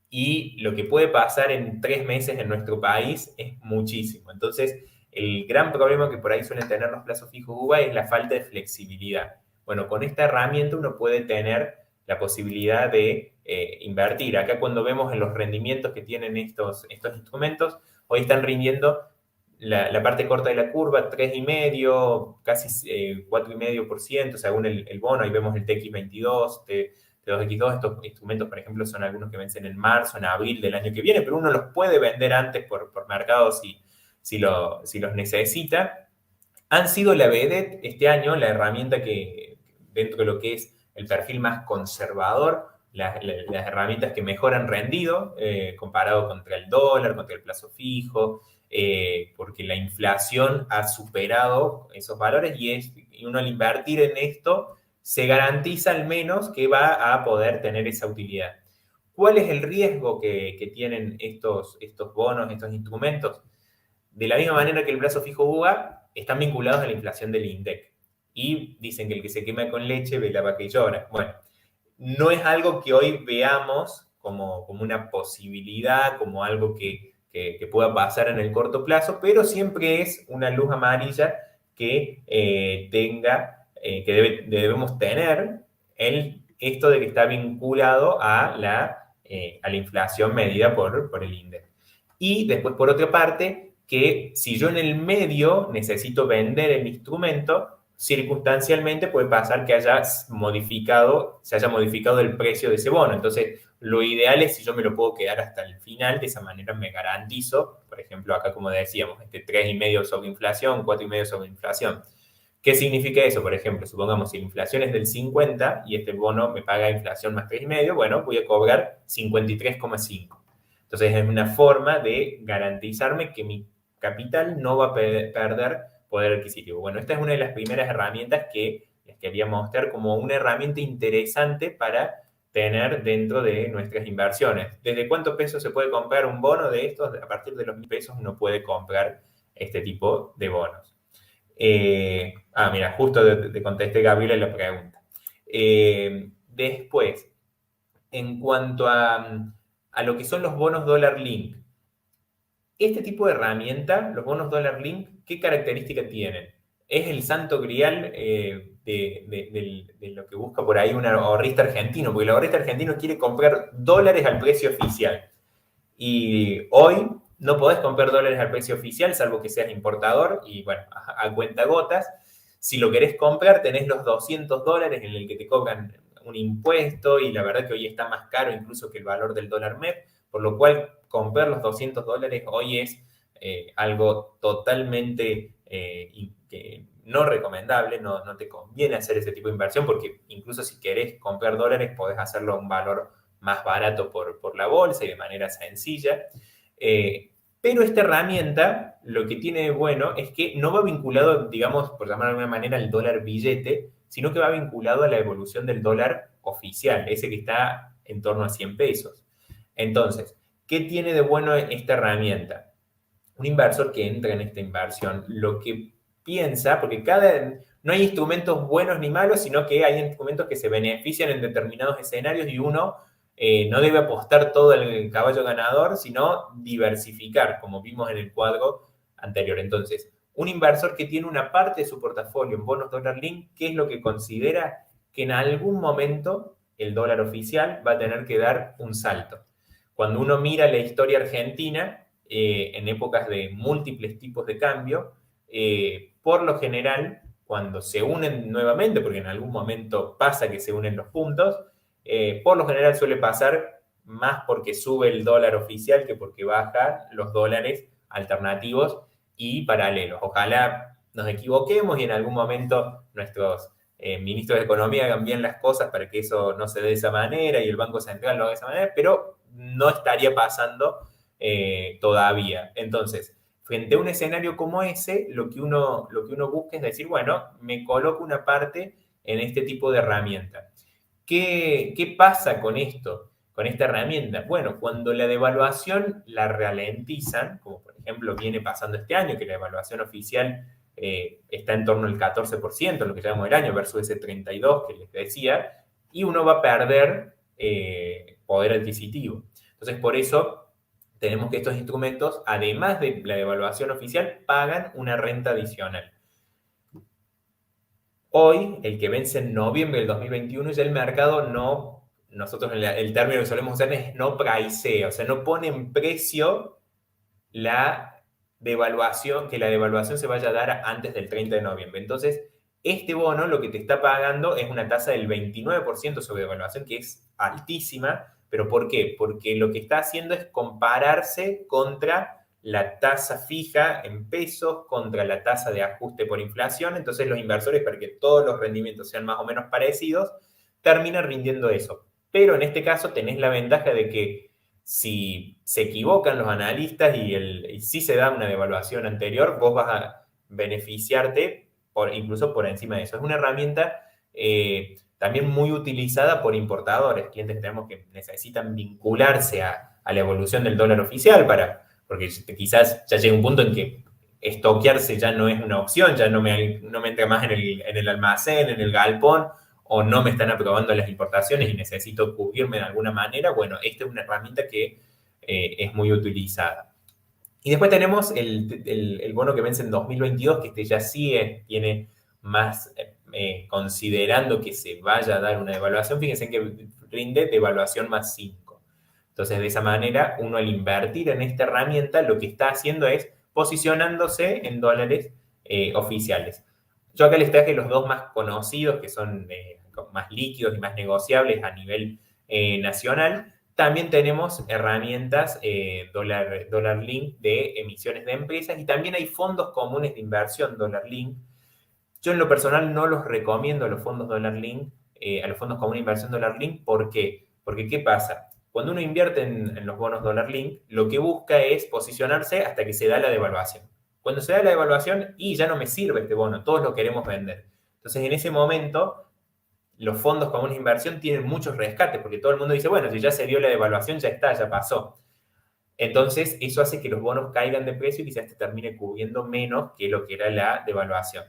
Y lo que puede pasar en 3 meses en nuestro país es muchísimo. Entonces, el gran problema que por ahí suelen tener los plazos fijos UVA es la falta de flexibilidad. Bueno, con esta herramienta uno puede tener la posibilidad de invertir. Acá, cuando vemos en los rendimientos que tienen estos instrumentos, hoy están rindiendo la parte corta de la curva, 3,5%, casi 4,5%, según el bono. Ahí vemos el TX22, T2X2. Estos instrumentos, por ejemplo, son algunos que vencen en marzo, en abril del año que viene, pero uno los puede vender antes por mercado si los necesita. Han sido la vedette este año, la herramienta que dentro de lo que es el perfil más conservador, las herramientas que mejor han rendido comparado contra el dólar, contra el plazo fijo, porque la inflación ha superado esos valores y uno al invertir en esto se garantiza al menos que va a poder tener esa utilidad. ¿Cuál es el riesgo que tienen estos bonos, estos instrumentos? De la misma manera que el plazo fijo UVA, están vinculados a la inflación del INDEC. Y dicen que el que se quema con leche ve la vaca y llora. Bueno, no es algo que hoy veamos como una posibilidad, como algo que pueda pasar en el corto plazo, pero siempre es una luz amarilla que debemos tener esto de que está vinculado a la inflación medida por el INDEC. Y después, por otra parte, que si yo en el medio necesito vender el instrumento, circunstancialmente puede pasar que se haya modificado el precio de ese bono. Entonces, lo ideal es si yo me lo puedo quedar hasta el final, de esa manera me garantizo, por ejemplo, acá como decíamos, 3,5 sobre inflación, 4,5 sobre inflación. ¿Qué significa eso? Por ejemplo, supongamos si la inflación es del 50 y este bono me paga inflación más 3,5, bueno, voy a cobrar 53,5. Entonces es una forma de garantizarme que mi capital no va a perder poder adquisitivo. Bueno, esta es una de las primeras herramientas que les quería mostrar como una herramienta interesante para tener dentro de nuestras inversiones. ¿Desde cuántos pesos se puede comprar un bono de estos? A partir de los 1.000 pesos uno puede comprar este tipo de bonos. Mira, justo te contesté, Gabriela, la pregunta. Después, en cuanto a lo que son los bonos dólar link, este tipo de herramienta, los bonos dólar link, ¿qué característica tienen? Es el santo grial de lo que busca por ahí un ahorrista argentino, porque el ahorrista argentino quiere comprar dólares al precio oficial. Y hoy no podés comprar dólares al precio oficial, salvo que seas importador, y bueno, a cuentagotas. Si lo querés comprar, tenés los $200 en el que te cobran un impuesto, y la verdad que hoy está más caro incluso que el valor del dólar MEP, por lo cual comprar los $200 hoy es algo totalmente no recomendable, no te conviene hacer ese tipo de inversión, porque incluso si querés comprar dólares, podés hacerlo a un valor más barato por la bolsa y de manera sencilla. Pero esta herramienta, lo que tiene bueno es que no va vinculado, digamos, por llamarlo de alguna manera, al dólar billete, sino que va vinculado a la evolución del dólar oficial, ese que está en torno a 100 pesos. Entonces, ¿qué tiene de bueno esta herramienta? Un inversor que entra en esta inversión, lo que piensa, porque no hay instrumentos buenos ni malos, sino que hay instrumentos que se benefician en determinados escenarios y uno no debe apostar todo el caballo ganador, sino diversificar, como vimos en el cuadro anterior. Entonces, un inversor que tiene una parte de su portafolio en bonos dólar link, ¿qué es lo que considera? Que en algún momento el dólar oficial va a tener que dar un salto. Cuando uno mira la historia argentina, en épocas de múltiples tipos de cambio, por lo general, cuando se unen nuevamente, porque en algún momento pasa que se unen los puntos, por lo general suele pasar más porque sube el dólar oficial que porque baja los dólares alternativos y paralelos. Ojalá nos equivoquemos y en algún momento nuestros ministros de Economía hagan bien las cosas para que eso no se dé de esa manera y el Banco Central lo haga de esa manera, pero no estaría pasando todavía. Entonces, frente a un escenario como ese, lo que uno busca es decir, bueno, me coloco una parte en este tipo de herramienta. ¿Qué pasa con esto, con esta herramienta? Bueno, cuando la devaluación la ralentizan, como por ejemplo viene pasando este año, que la devaluación oficial está en torno al 14%, lo que llamamos el año, versus ese 32% que les decía, y uno va a perder poder adquisitivo. Entonces, por eso tenemos que estos instrumentos, además de la devaluación oficial, pagan una renta adicional. Hoy, el que vence en noviembre del 2021, ya el mercado nosotros el término que solemos usar es no pricea, o sea, no pone en precio que la devaluación se vaya a dar antes del 30 de noviembre. Entonces, este bono lo que te está pagando es una tasa del 29% sobre devaluación, que es altísima. ¿Pero por qué? Porque lo que está haciendo es compararse contra la tasa fija en pesos, contra la tasa de ajuste por inflación. Entonces los inversores, para que todos los rendimientos sean más o menos parecidos, terminan rindiendo eso. Pero en este caso tenés la ventaja de que si se equivocan los analistas y si se da una devaluación anterior, vos vas a beneficiarte incluso por encima de eso. Es una herramienta también muy utilizada por importadores, clientes que tenemos que necesitan vincularse a la evolución del dólar oficial, porque quizás ya llega un punto en que estoquearse ya no es una opción, ya no me entra más en el almacén, en el galpón, o no me están aprobando las importaciones y necesito cubrirme de alguna manera. Bueno, esta es una herramienta que es muy utilizada. Y después tenemos el bono que vence en 2022, que este ya sí tiene más, considerando que se vaya a dar una devaluación, fíjense que rinde devaluación más 5. Entonces, de esa manera, uno al invertir en esta herramienta, lo que está haciendo es posicionándose en dólares oficiales. Yo acá les traje los dos más conocidos, que son más líquidos y más negociables a nivel nacional. También tenemos herramientas Dollar Link de emisiones de empresas y también hay fondos comunes de inversión Dollar Link. Yo en lo personal no los recomiendo a los fondos Dollar Link, a los fondos comunes de inversión Dollar Link. ¿Por qué? Porque ¿qué pasa? Cuando uno invierte en los bonos Dollar Link, lo que busca es posicionarse hasta que se da la devaluación. Cuando se da la devaluación y ya no me sirve este bono, todos lo queremos vender. Entonces en ese momento los fondos comunes de inversión tienen muchos rescates, porque todo el mundo dice, bueno, si ya se dio la devaluación, ya está, ya pasó. Entonces, eso hace que los bonos caigan de precio y quizás te termine cubriendo menos que lo que era la devaluación.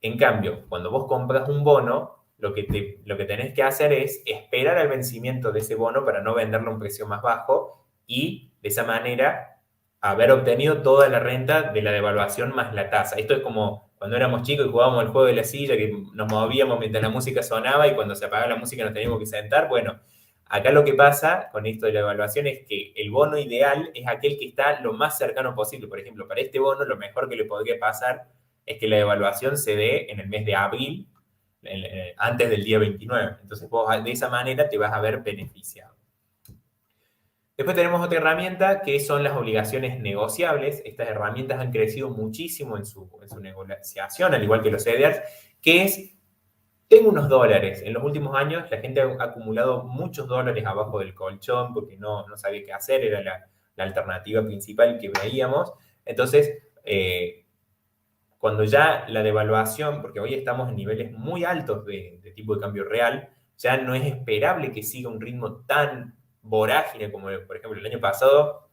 En cambio, cuando vos compras un bono, lo que tenés que hacer es esperar al vencimiento de ese bono para no venderlo a un precio más bajo y de esa manera haber obtenido toda la renta de la devaluación más la tasa. Esto es como cuando éramos chicos y jugábamos el juego de la silla, que nos movíamos mientras la música sonaba y cuando se apagaba la música nos teníamos que sentar. Bueno, acá lo que pasa con esto de la evaluación es que el bono ideal es aquel que está lo más cercano posible. Por ejemplo, para este bono lo mejor que le podría pasar es que la evaluación se dé en el mes de abril, antes del día 29. Entonces vos de esa manera te vas a ver beneficiado. Después tenemos otra herramienta que son las obligaciones negociables. Estas herramientas han crecido muchísimo en su negociación, al igual que los CDRs, que es, tengo unos dólares. En los últimos años la gente ha acumulado muchos dólares abajo del colchón porque no sabía qué hacer, era la alternativa principal que veíamos. Entonces, cuando ya la devaluación, porque hoy estamos en niveles muy altos de tipo de cambio real, ya no es esperable que siga un ritmo tan vorágine como, por ejemplo, el año pasado,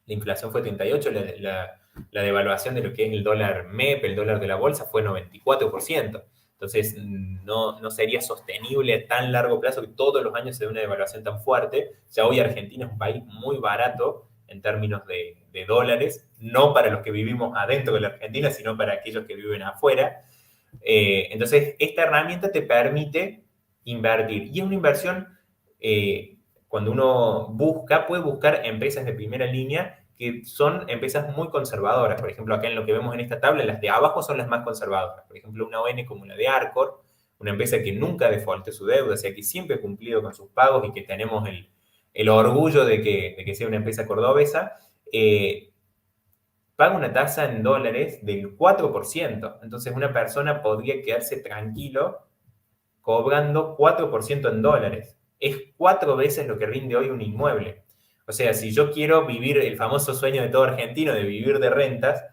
la inflación fue 38, la devaluación de lo que es el dólar MEP, el dólar de la bolsa, fue 94%. Entonces, no sería sostenible a tan largo plazo que todos los años se dé una devaluación tan fuerte. Ya hoy Argentina es un país muy barato en términos de dólares, no para los que vivimos adentro de la Argentina, sino para aquellos que viven afuera. Entonces, esta herramienta te permite invertir. Y es una inversión, cuando uno puede buscar empresas de primera línea que son empresas muy conservadoras. Por ejemplo, acá en lo que vemos en esta tabla, las de abajo son las más conservadoras. Por ejemplo, una ON como la de Arcor, una empresa que nunca defaultó su deuda, o sea, que siempre ha cumplido con sus pagos y que tenemos el orgullo de que sea una empresa cordobesa, paga una tasa en dólares del 4%. Entonces, una persona podría quedarse tranquilo cobrando 4% en dólares. Es 4 veces lo que rinde hoy un inmueble. O sea, si yo quiero vivir el famoso sueño de todo argentino de vivir de rentas,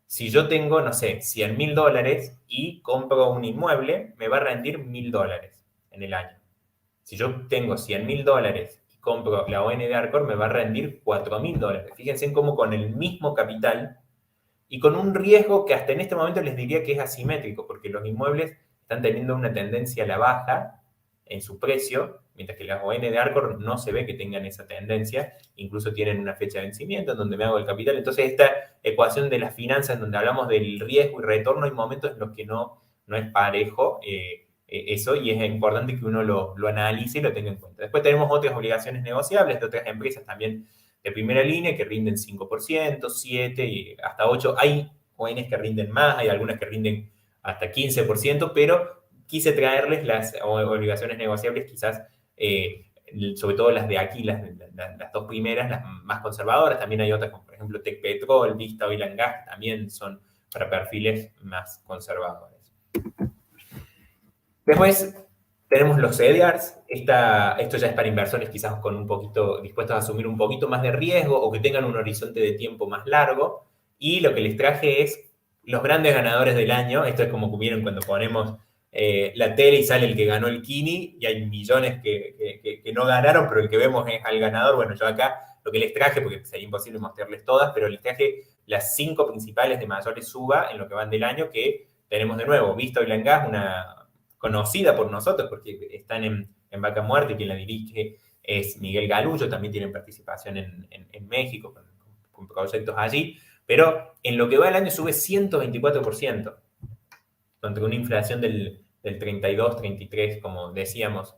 si yo tengo, no sé, $100.000 y compro un inmueble, me va a rendir $1.000 en el año. Si yo tengo $100.000 y compro la ON de Arcor, me va a rendir $4.000. Fíjense en cómo con el mismo capital y con un riesgo que hasta en este momento les diría que es asimétrico, porque los inmuebles están teniendo una tendencia a la baja en su precio, mientras que las ON de Arcor no se ve que tengan esa tendencia, incluso tienen una fecha de vencimiento en donde me hago el capital. Entonces, esta ecuación de las finanzas, en donde hablamos del riesgo y retorno, hay momentos en los que no es parejo eso, y es importante que uno lo analice y lo tenga en cuenta. Después tenemos otras obligaciones negociables de otras empresas también de primera línea que rinden 5%, 7% y hasta 8%. Hay ONs que rinden más, hay algunas que rinden hasta 15%, pero quise traerles las obligaciones negociables quizás, sobre todo las de aquí, las dos primeras, las más conservadoras. También hay otras como por ejemplo Tecpetrol, Vista Oil and Gas, también son para perfiles más conservadores. Después tenemos los CDRs. Esto ya es para inversores quizás con un poquito, dispuestos a asumir un poquito más de riesgo o que tengan un horizonte de tiempo más largo. Y lo que les traje es los grandes ganadores del año. Esto es como vieron cuando ponemos la tele y sale el que ganó el Kini y hay millones que no ganaron, pero el que vemos es al ganador. Bueno, yo acá lo que les traje, porque sería imposible mostrarles todas, pero les traje las 5 principales de mayores suba en lo que van del año, que tenemos de nuevo Vista Oil and Gas, una conocida por nosotros porque están en Vaca Muerta y quien la dirige es Miguel Galullo, también tienen participación en México con proyectos allí, pero en lo que va el año sube 124%, contra una inflación del 32, 33, como decíamos.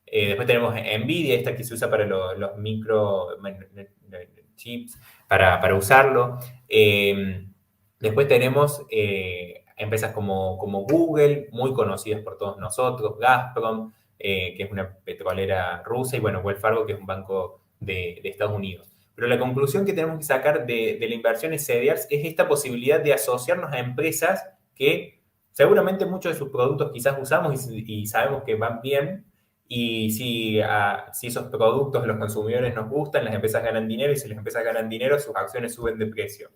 Después tenemos Nvidia, esta que se usa para los micro chips, para usarlo. Después tenemos empresas como Google, muy conocidas por todos nosotros, Gazprom, que es una petrolera rusa, y bueno, Wells Fargo, que es un banco de Estados Unidos. Pero la conclusión que tenemos que sacar de la inversión en CDRs es esta posibilidad de asociarnos a empresas que seguramente muchos de sus productos quizás usamos y sabemos que van bien, y si esos productos los consumidores nos gustan, las empresas ganan dinero, y si las empresas ganan dinero, sus acciones suben de precio.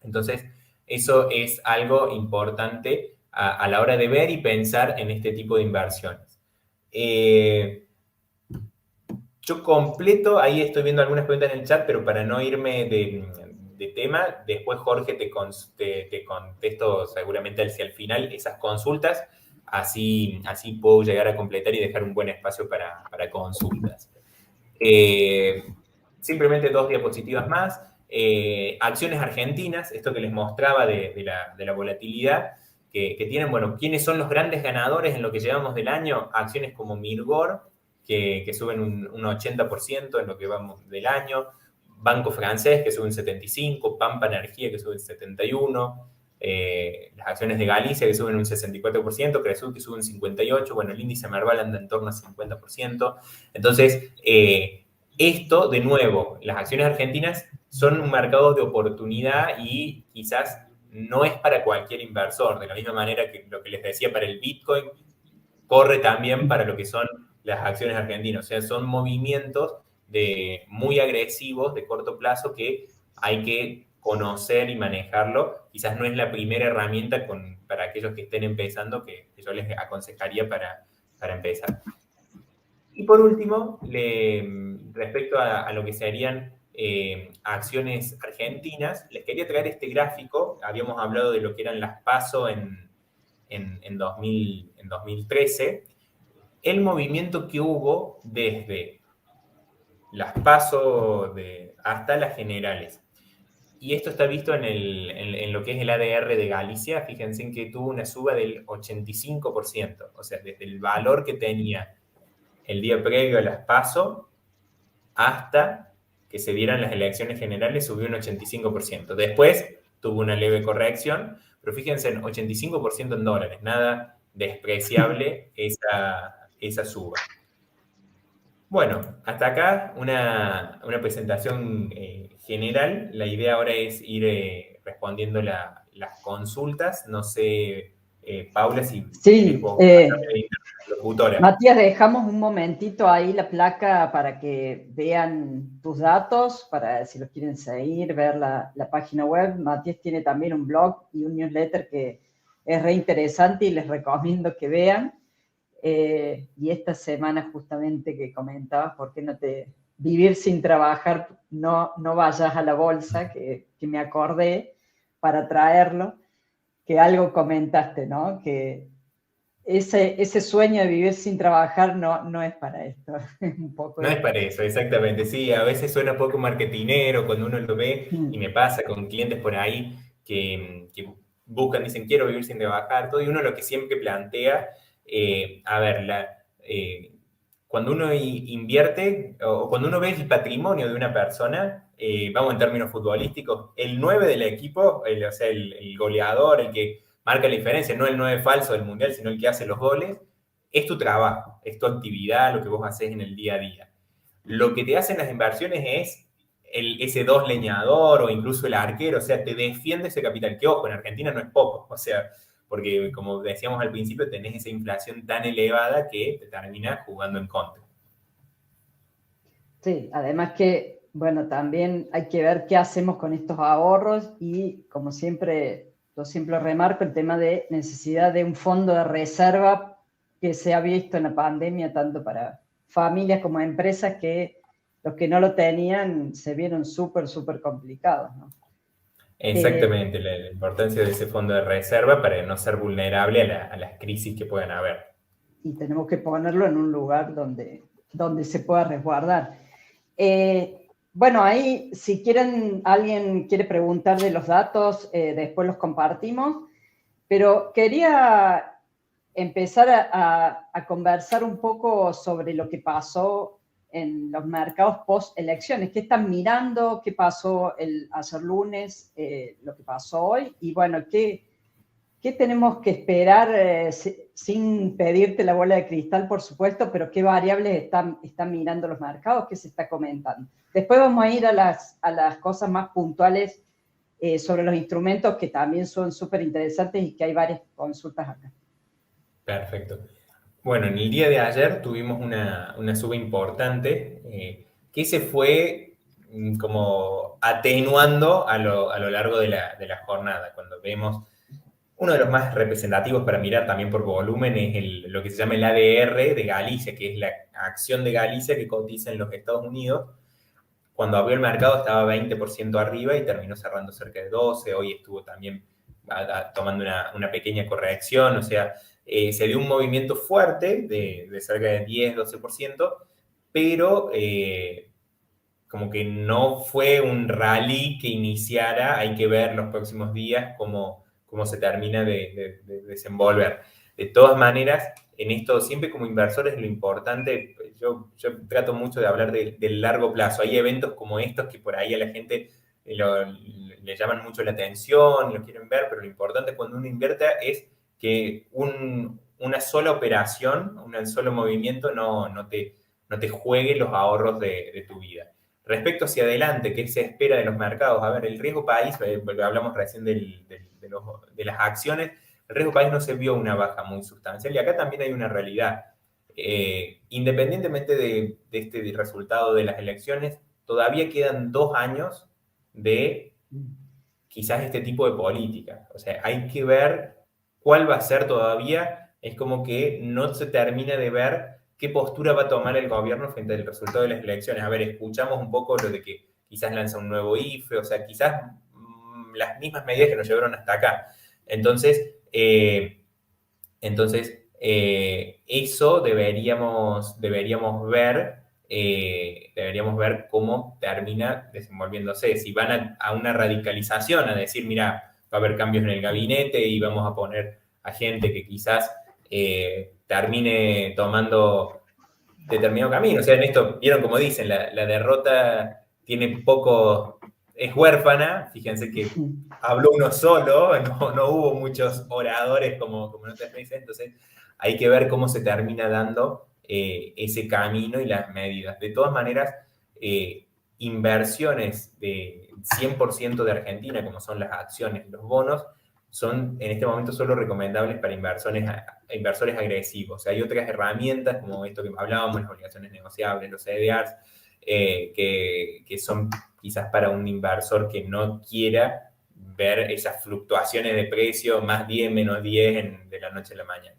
Entonces, eso es algo importante a la hora de ver y pensar en este tipo de inversiones. Yo completo, ahí estoy viendo algunas preguntas en el chat, pero para no irme de tema, después Jorge te contesto seguramente hacia el final esas consultas, así puedo llegar a completar y dejar un buen espacio para consultas. Simplemente 2 diapositivas más. Acciones argentinas, esto que les mostraba de la volatilidad que tienen. Bueno, ¿quiénes son los grandes ganadores en lo que llevamos del año? Acciones como Mirgor, que suben un 80% en lo que vamos del año. Banco Francés, que sube un 75%. Pampa Energía, que sube un 71%. Las acciones de Galicia, que suben un 64%. Cresur, que sube un 58%. Bueno, el índice Merval anda en torno a 50%. Entonces, esto, de nuevo, las acciones argentinas son un mercado de oportunidad y quizás no es para cualquier inversor. De la misma manera que lo que les decía para el Bitcoin, corre también para lo que son las acciones argentinas. O sea, son movimientos muy agresivos de corto plazo que hay que conocer y manejarlo. Quizás no es la primera herramienta para aquellos que estén empezando que yo les aconsejaría para empezar. Y por último, respecto a lo que serían acciones argentinas, les quería traer este gráfico. Habíamos hablado de lo que eran las PASO en 2013. El movimiento que hubo desde las PASO hasta las generales. Y esto está visto en lo que es el ADR de Galicia. Fíjense en que tuvo una suba del 85%. O sea, desde el valor que tenía el día previo a las PASO hasta que se dieran las elecciones generales subió un 85%. Después tuvo una leve corrección, pero fíjense en 85% en dólares, nada despreciable esa suba. Bueno, hasta acá una presentación general. La idea ahora es ir respondiendo las consultas. No sé, Paula, si... Sí, locutora. Matías, dejamos un momentito ahí la placa para que vean tus datos, para si los quieren seguir, ver la página web. Matías tiene también un blog y un newsletter que es re interesante y les recomiendo que vean. Y esta semana justamente que comentabas, ¿por qué no vivir sin trabajar, no vayas a la bolsa? Que me acordé para traerlo, que algo comentaste, ¿no? Que ese sueño de vivir sin trabajar no es para esto. Un poco no es para eso, exactamente. Sí, a veces suena poco marketinero cuando uno lo ve, y me pasa con clientes por ahí que buscan, dicen, quiero vivir sin trabajar, todo, y uno lo que siempre plantea, cuando uno invierte o cuando uno ve el patrimonio de una persona, vamos en términos futbolísticos, el 9 del equipo, o sea, el goleador, el que marca la diferencia, no el 9 falso del Mundial, sino el que hace los goles, es tu trabajo, es tu actividad, lo que vos haces en el día a día. Lo que te hacen las inversiones es ese 2 leñador o incluso el arquero, o sea, te defiende ese capital, que ojo, en Argentina no es poco, o sea, porque como decíamos al principio, tenés esa inflación tan elevada que te termina jugando en contra. Sí, además que, bueno, también hay que ver qué hacemos con estos ahorros y, como siempre, yo siempre remarco el tema de necesidad de un fondo de reserva que se ha visto en la pandemia, tanto para familias como empresas, que los que no lo tenían se vieron súper complicados, ¿no? Exactamente, la importancia de ese fondo de reserva para no ser vulnerable a las crisis que puedan haber. Y tenemos que ponerlo en un lugar donde se pueda resguardar. Bueno, ahí si alguien quiere preguntar de los datos, después los compartimos, pero quería empezar a conversar un poco sobre lo que pasó en los mercados post-elecciones. ¿Qué están mirando? ¿Qué pasó ayer lunes? Lo que pasó hoy. Y bueno, ¿qué tenemos que esperar, sin pedirte la bola de cristal, por supuesto, pero qué variables están mirando los mercados? ¿Qué se está comentando? Después vamos a ir a las cosas más puntuales sobre los instrumentos, que también son súper interesantes y que hay varias consultas acá. Perfecto. Bueno, en el día de ayer tuvimos una suba importante que se fue como atenuando a lo largo de la jornada. Cuando vemos, uno de los más representativos para mirar también por volumen es lo que se llama el ADR de Galicia, que es la acción de Galicia que cotiza en los Estados Unidos. Cuando abrió el mercado estaba 20% arriba y terminó cerrando cerca de 12%. Hoy estuvo también tomando una pequeña corrección, o sea, se dio un movimiento fuerte de cerca de 10-12%, pero como que no fue un rally que iniciara. Hay que ver los próximos días cómo se termina de desenvolver. De todas maneras, en esto, siempre como inversores, lo importante, yo trato mucho de hablar del largo plazo. Hay eventos como estos que por ahí a la gente le llaman mucho la atención, lo quieren ver, pero lo importante cuando uno invierte es que una sola operación, un solo movimiento no te juegue los ahorros de tu vida. Respecto hacia adelante, ¿qué se espera de los mercados? A ver, el riesgo país, hablamos recién de las acciones, el riesgo país no se vio una baja muy sustancial y acá también hay una realidad. Independientemente de este resultado de las elecciones, todavía quedan 2 años de quizás este tipo de política. O sea, hay que ver cuál va a ser todavía. Es como que no se termina de ver qué postura va a tomar el gobierno frente al resultado de las elecciones. A ver, escuchamos un poco lo de que quizás lanza un nuevo IFE, o sea, quizás las mismas medidas que nos llevaron hasta acá. Entonces, eso deberíamos ver cómo termina desenvolviéndose. Si van a una radicalización, a decir, mira, va a haber cambios en el gabinete y vamos a poner a gente que quizás termine tomando determinado camino. O sea, en esto, vieron como dicen, la derrota tiene poco, es huérfana. Fíjense que habló uno solo, no hubo muchos oradores como en otras veces. Entonces, hay que ver cómo se termina dando ese camino y las medidas. De todas maneras, inversiones de 100% de Argentina, como son las acciones y los bonos, son en este momento solo recomendables para inversores agresivos. O sea, hay otras herramientas, como esto que hablábamos, las obligaciones negociables, los CDRs, que son quizás para un inversor que no quiera ver esas fluctuaciones de precio, más 10, menos 10 de la noche a la mañana.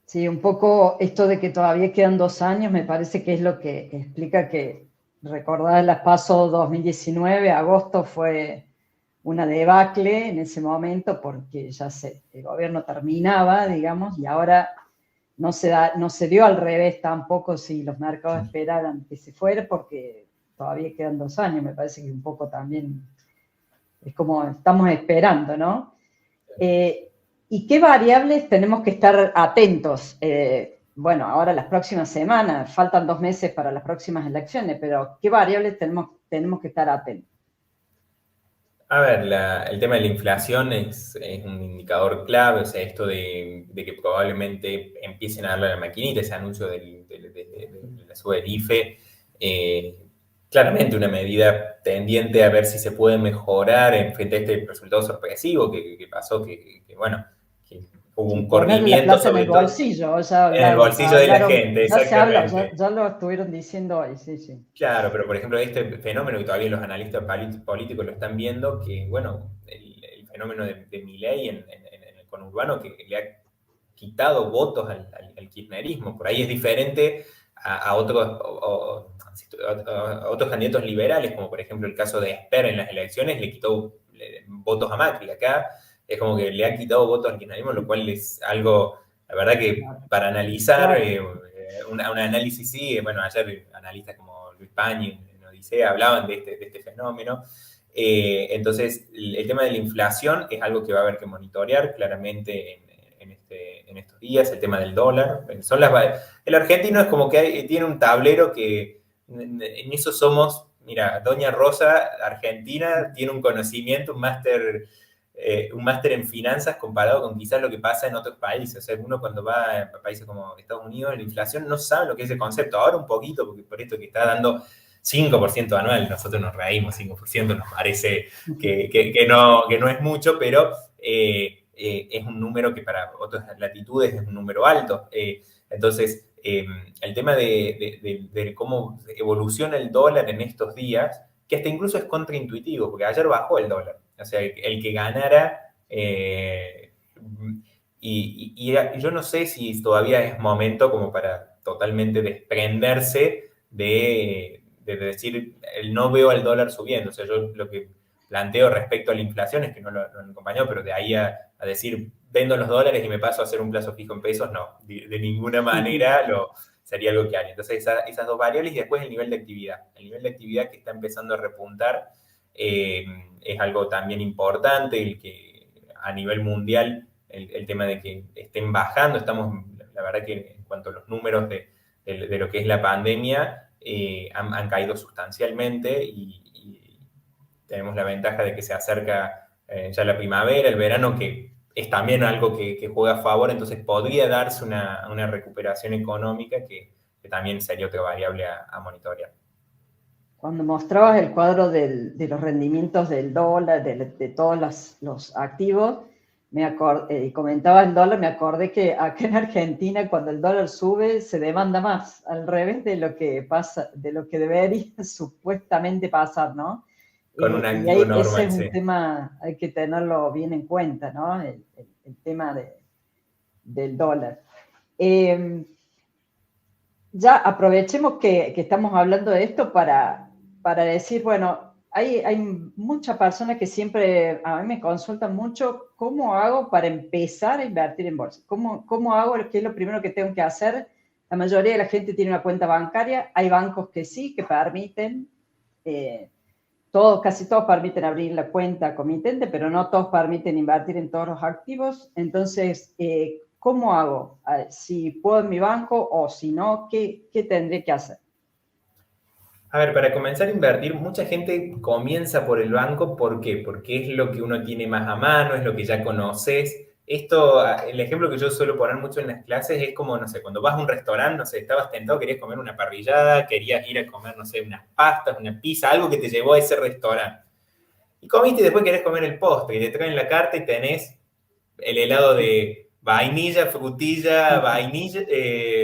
Sí, un poco esto de que todavía quedan 2 años me parece que es lo que explica que, recordar las PASO 2019, agosto fue una debacle en ese momento porque ya el gobierno terminaba, digamos, y ahora no se dio al revés tampoco si los mercados esperaran que se fuera, porque todavía quedan 2 años. Me parece que un poco también es como estamos esperando, ¿no? ¿Y qué variables tenemos que estar atentos? Bueno, ahora las próximas semanas, faltan 2 meses para las próximas elecciones, pero ¿qué variables tenemos que estar atentos? A ver, el tema de la inflación es un indicador clave, o sea, esto de que probablemente empiecen a darle a la maquinita ese anuncio de la suba del IFE, claramente una medida tendiente a ver si se puede mejorar en frente a este resultado sorpresivo que pasó, bueno, que hubo Sí, un ponerle la corrimiento plata en el sobre todo bolsillo, ya en el bolsillo de la hablaron, gente, ya se habla, exactamente. ya lo estuvieron diciendo hoy, sí, sí. Claro, pero por ejemplo, este fenómeno que todavía los analistas políticos lo están viendo, que bueno, el fenómeno de Milei en el conurbano que le ha quitado votos al kirchnerismo. Por ahí es diferente a otros, a otros candidatos liberales, como por ejemplo el caso de Esper en las elecciones, le quitó votos a Macri. Acá es como que le ha quitado votos al kirchnerismo, lo cual es algo, la verdad que Claro, para analizar, claro. un análisis sí, bueno, ayer analistas como Luis Pañi en Odisea hablaban de este fenómeno. Entonces, el tema de la inflación es algo que va a haber que monitorear claramente en estos días, el tema del dólar. El argentino es como que tiene un tablero que en eso somos, mira, Doña Rosa, Argentina, tiene un conocimiento, un máster en finanzas comparado con quizás lo que pasa en otros países. O sea, uno cuando va a países como Estados Unidos, la inflación no sabe lo que es el concepto. Ahora un poquito, porque por esto que está dando 5% anual, nosotros nos reímos, 5% nos parece que no es mucho, pero es un número que para otras latitudes es un número alto. Entonces, el tema de cómo evoluciona el dólar en estos días, que hasta incluso es contraintuitivo, porque ayer bajó el dólar. O sea, el que ganara... y yo no sé si todavía es momento como para totalmente desprenderse de decir, no veo al dólar subiendo. O sea, yo lo que planteo respecto a la inflación es que no lo han acompañado, pero de ahí a decir, vendo los dólares y me paso a hacer un plazo fijo en pesos, no, de ninguna manera sería algo que haría. Entonces, esas dos variables y después el nivel de actividad. El nivel de actividad que está empezando a repuntar es algo también importante, el que a nivel mundial, el tema de que estén bajando, estamos, la verdad que en cuanto a los números de lo que es la pandemia, han caído sustancialmente y tenemos la ventaja de que se acerca ya la primavera, el verano, que es también algo que juega a favor, entonces podría darse una recuperación económica que también sería otra variable a monitorear. Cuando mostrabas el cuadro de los rendimientos del dólar, de todos los activos, comentaba el dólar, me acordé que acá en Argentina cuando el dólar sube se demanda más, al revés de lo que pasa, de lo que debería supuestamente pasar, ¿no? Con un Y activo ese normal, es un sí. tema, hay que tenerlo bien en cuenta, ¿no? El tema del dólar. Ya aprovechemos que estamos hablando de esto para decir, bueno, hay muchas personas que siempre a mí me consultan mucho cómo hago para empezar a invertir en bolsa. ¿Cómo hago? ¿Qué es lo primero que tengo que hacer? La mayoría de la gente tiene una cuenta bancaria. Hay bancos que sí, que permiten. Casi todos permiten abrir la cuenta comitente, pero no todos permiten invertir en todos los activos. Entonces, ¿cómo hago? Si puedo en mi banco o si no, ¿qué tendré que hacer? A ver, para comenzar a invertir, mucha gente comienza por el banco. ¿Por qué? Porque es lo que uno tiene más a mano, es lo que ya conoces. Esto, el ejemplo que yo suelo poner mucho en las clases es como, no sé, cuando vas a un restaurante, no sé, estabas tentado, querías comer una parrillada, querías ir a comer, no sé, unas pastas, una pizza, algo que te llevó a ese restaurante. Y comiste y después querés comer el postre y te traen la carta y tenés el helado de vainilla, frutilla, vainilla,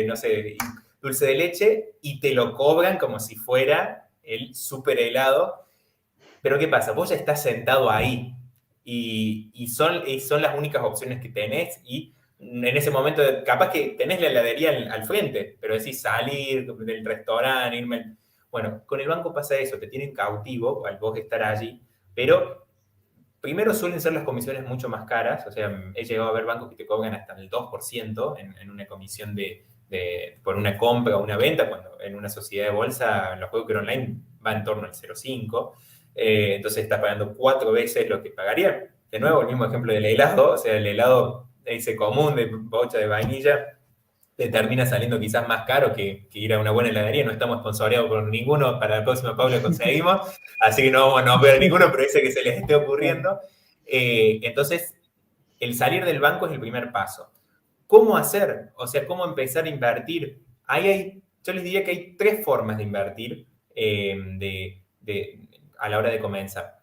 no sé, dulce de leche y te lo cobran como si fuera el super helado. Pero ¿qué pasa? Vos ya estás sentado ahí y son las únicas opciones que tenés y en ese momento capaz que tenés la heladería al frente, pero decís salir del restaurante, irme... Bueno, con el banco pasa eso, te tienen cautivo al vos estar allí, pero primero suelen ser las comisiones mucho más caras, o sea, he llegado a ver bancos que te cobran hasta el 2% en una comisión por una compra o una venta, cuando en una sociedad de bolsa los broker online va en torno al 0,5, entonces estás pagando 4 veces lo que pagaría. De nuevo, el mismo ejemplo del helado, o sea, el helado ese común de bocha de vainilla, te termina saliendo quizás más caro que ir a una buena heladería. No estamos sponsoreados por ninguno, para la próxima Paula conseguimos, así que no vamos a nombrar ninguno, pero ese que se les esté ocurriendo. Entonces, el salir del banco es el primer paso. ¿Cómo hacer? O sea, ¿cómo empezar a invertir? Yo les diría que hay tres formas de invertir a la hora de comenzar.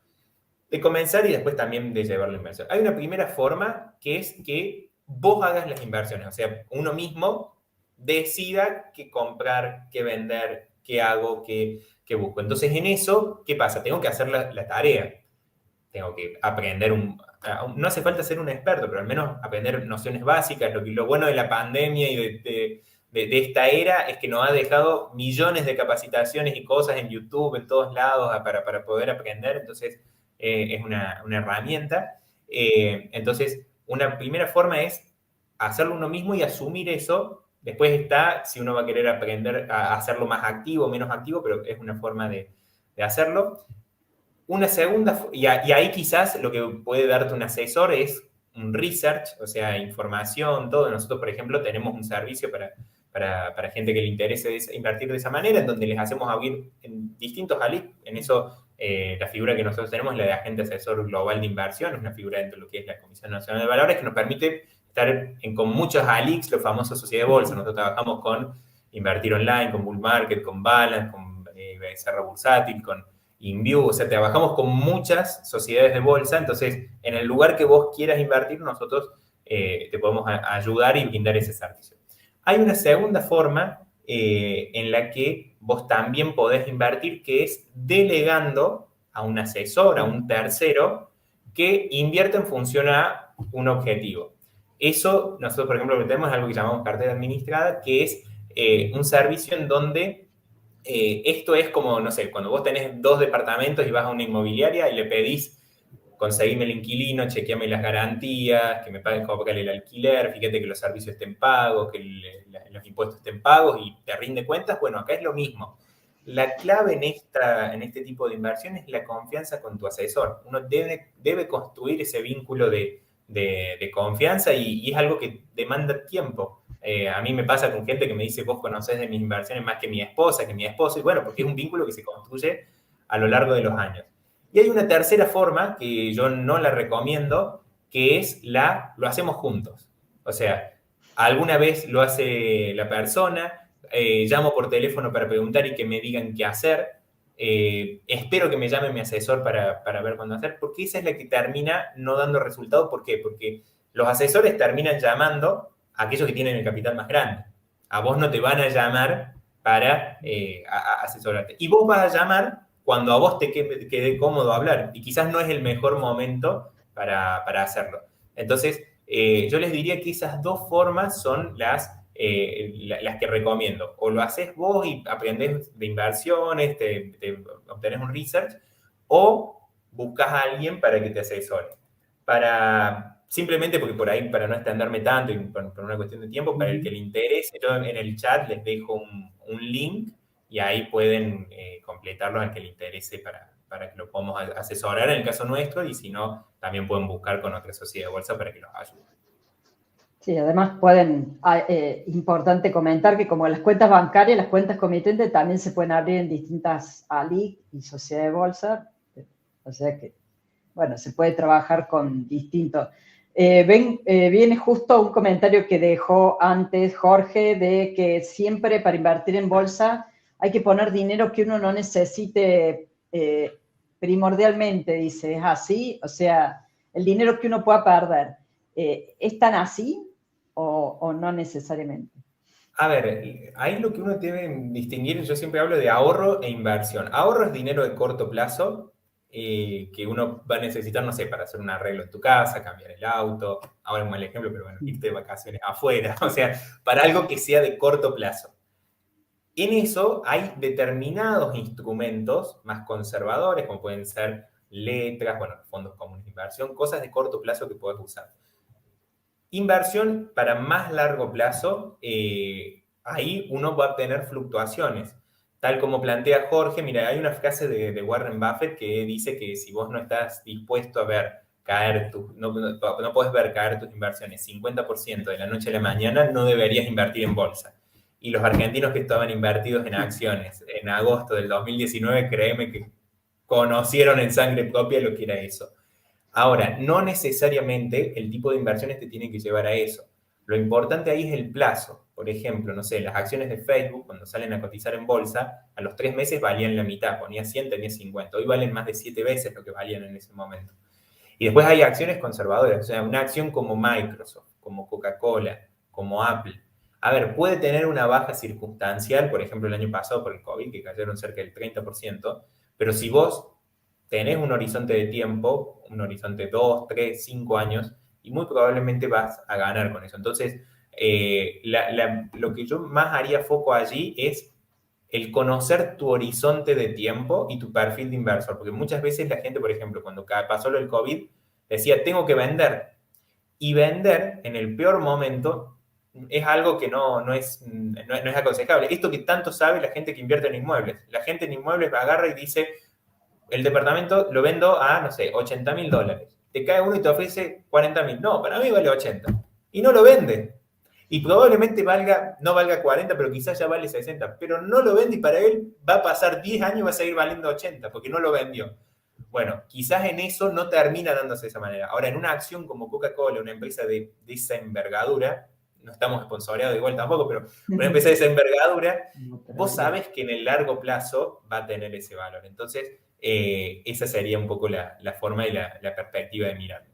De comenzar y después también de llevar la inversión. Hay una primera forma que es que vos hagas las inversiones, o sea, uno mismo decida qué comprar, qué vender, qué hago, qué busco. Entonces, en eso, ¿qué pasa? Tengo que hacer la tarea. Tengo que aprender no hace falta ser un experto, pero al menos aprender nociones básicas. Lo bueno de la pandemia y de esta era es que nos ha dejado millones de capacitaciones y cosas en YouTube, en todos lados, para poder aprender. Entonces, es una herramienta. Entonces, una primera forma es hacerlo uno mismo y asumir eso. Después está si uno va a querer aprender a hacerlo más activo o menos activo, pero es una forma de hacerlo. Una segunda, y ahí quizás lo que puede darte un asesor es un research, o sea, información, todo. Nosotros, por ejemplo, tenemos un servicio para gente que le interese invertir de esa manera, en donde les hacemos abrir en distintos ALIC. En eso, la figura que nosotros tenemos es la de agente asesor global de inversión, es una figura dentro de lo que es la Comisión Nacional de Valores, que nos permite estar con muchos ALICs, los famosos sociedades de bolsa. Nosotros trabajamos con Invertir Online, con Bull Market, con Balance, con Becerra Bursátil, con InView, o sea, trabajamos con muchas sociedades de bolsa. Entonces, en el lugar que vos quieras invertir, nosotros te podemos ayudar y brindar ese servicio. Hay una segunda forma en la que vos también podés invertir, que es delegando a un asesor, a un tercero, que invierte en función a un objetivo. Eso, nosotros, por ejemplo, lo que tenemos es algo que llamamos cartera administrada, que es un servicio en donde esto es como, no sé, cuando vos tenés 2 departamentos y vas a una inmobiliaria y le pedís, conseguime el inquilino, chequeame las garantías, que me paguen como pagarle el alquiler, fíjate que los servicios estén pagos, que los impuestos estén pagos y te rinde cuentas. Bueno, acá es lo mismo. La clave en este tipo de inversión es la confianza con tu asesor. Uno debe construir ese vínculo de confianza y es algo que demanda tiempo. A mí me pasa con gente que me dice, vos conocés de mis inversiones más que mi esposa, y bueno, porque es un vínculo que se construye a lo largo de los años. Y hay una tercera forma que yo no la recomiendo, que es lo hacemos juntos. O sea, alguna vez lo hace la persona, llamo por teléfono para preguntar y que me digan qué hacer, espero que me llame mi asesor para ver cuándo hacer, porque esa es la que termina no dando resultado. ¿Por qué? Porque los asesores terminan llamando a aquellos que tienen el capital más grande. A vos no te van a llamar para asesorarte. Y vos vas a llamar cuando a vos te quede cómodo hablar. Y quizás no es el mejor momento para hacerlo. Entonces, yo les diría que esas dos formas son las que recomiendo. O lo haces vos y aprendés de inversiones, obtenés un research, o buscas a alguien para que te asesore. Simplemente porque por ahí, para no extenderme tanto y por una cuestión de tiempo, para el que le interese, yo en el chat les dejo un link y ahí pueden completarlo al que le interese para que lo podamos asesorar en el caso nuestro, y si no, también pueden buscar con otra sociedad de bolsa para que los ayude. Sí, además importante comentar que como las cuentas bancarias, las cuentas comitentes también se pueden abrir en distintas ALIC y sociedades de bolsa, o sea que, bueno, se puede trabajar con distintos. Viene justo un comentario que dejó antes Jorge, de que siempre para invertir en bolsa hay que poner dinero que uno no necesite primordialmente, dice, ¿es así? O sea, el dinero que uno pueda perder, ¿es tan así o no necesariamente? A ver, ahí lo que uno debe distinguir, yo siempre hablo de ahorro e inversión. Ahorro es dinero de corto plazo, que uno va a necesitar, no sé, para hacer un arreglo en tu casa, cambiar el auto, ahora es un mal ejemplo, pero bueno, irte de vacaciones afuera, o sea, para algo que sea de corto plazo. En eso hay determinados instrumentos más conservadores, como pueden ser letras, bueno, fondos comunes de inversión, cosas de corto plazo que puedes usar. Inversión para más largo plazo, ahí uno va a tener fluctuaciones. Tal como plantea Jorge, mira, hay una frase de Warren Buffett que dice que si vos no estás dispuesto a ver caer, no puedes ver caer tus inversiones 50% de la noche a la mañana, no deberías invertir en bolsa. Y los argentinos que estaban invertidos en acciones en agosto del 2019, créeme que conocieron en sangre propia lo que era eso. Ahora, no necesariamente el tipo de inversiones te tiene que llevar a eso. Lo importante ahí es el plazo. Por ejemplo, no sé, las acciones de Facebook, cuando salen a cotizar en bolsa, a los 3 meses valían la mitad, ponía 100, tenía 50. Hoy valen más de 7 veces lo que valían en ese momento. Y después hay acciones conservadoras, o sea, una acción como Microsoft, como Coca-Cola, como Apple. A ver, puede tener una baja circunstancial, por ejemplo, el año pasado por el COVID, que cayeron cerca del 30%, pero si vos tenés un horizonte de tiempo, un horizonte de 2, 3, 5 años, y muy probablemente vas a ganar con eso. Entonces, lo que yo más haría foco allí es el conocer tu horizonte de tiempo y tu perfil de inversor, porque muchas veces la gente, por ejemplo, cuando pasó lo del COVID, decía, tengo que vender, y vender en el peor momento es algo que no es aconsejable. Esto que tanto sabe la gente que invierte en inmuebles. La gente en inmuebles agarra y dice, el departamento lo vendo a, no sé, $80.000. Te cae uno y te ofrece 40.000. No, para mí vale 80. Y no lo vende. Y probablemente no valga 40, pero quizás ya vale 60. Pero no lo vende y para él va a pasar 10 años y va a seguir valiendo 80 porque no lo vendió. Bueno, quizás en eso no termina dándose de esa manera. Ahora, en una acción como Coca-Cola, una empresa de esa envergadura, no estamos sponsoreados igual tampoco, pero una empresa de esa envergadura, vos sabes que en el largo plazo va a tener ese valor. Entonces, esa sería un poco la forma y la perspectiva de mirarlo.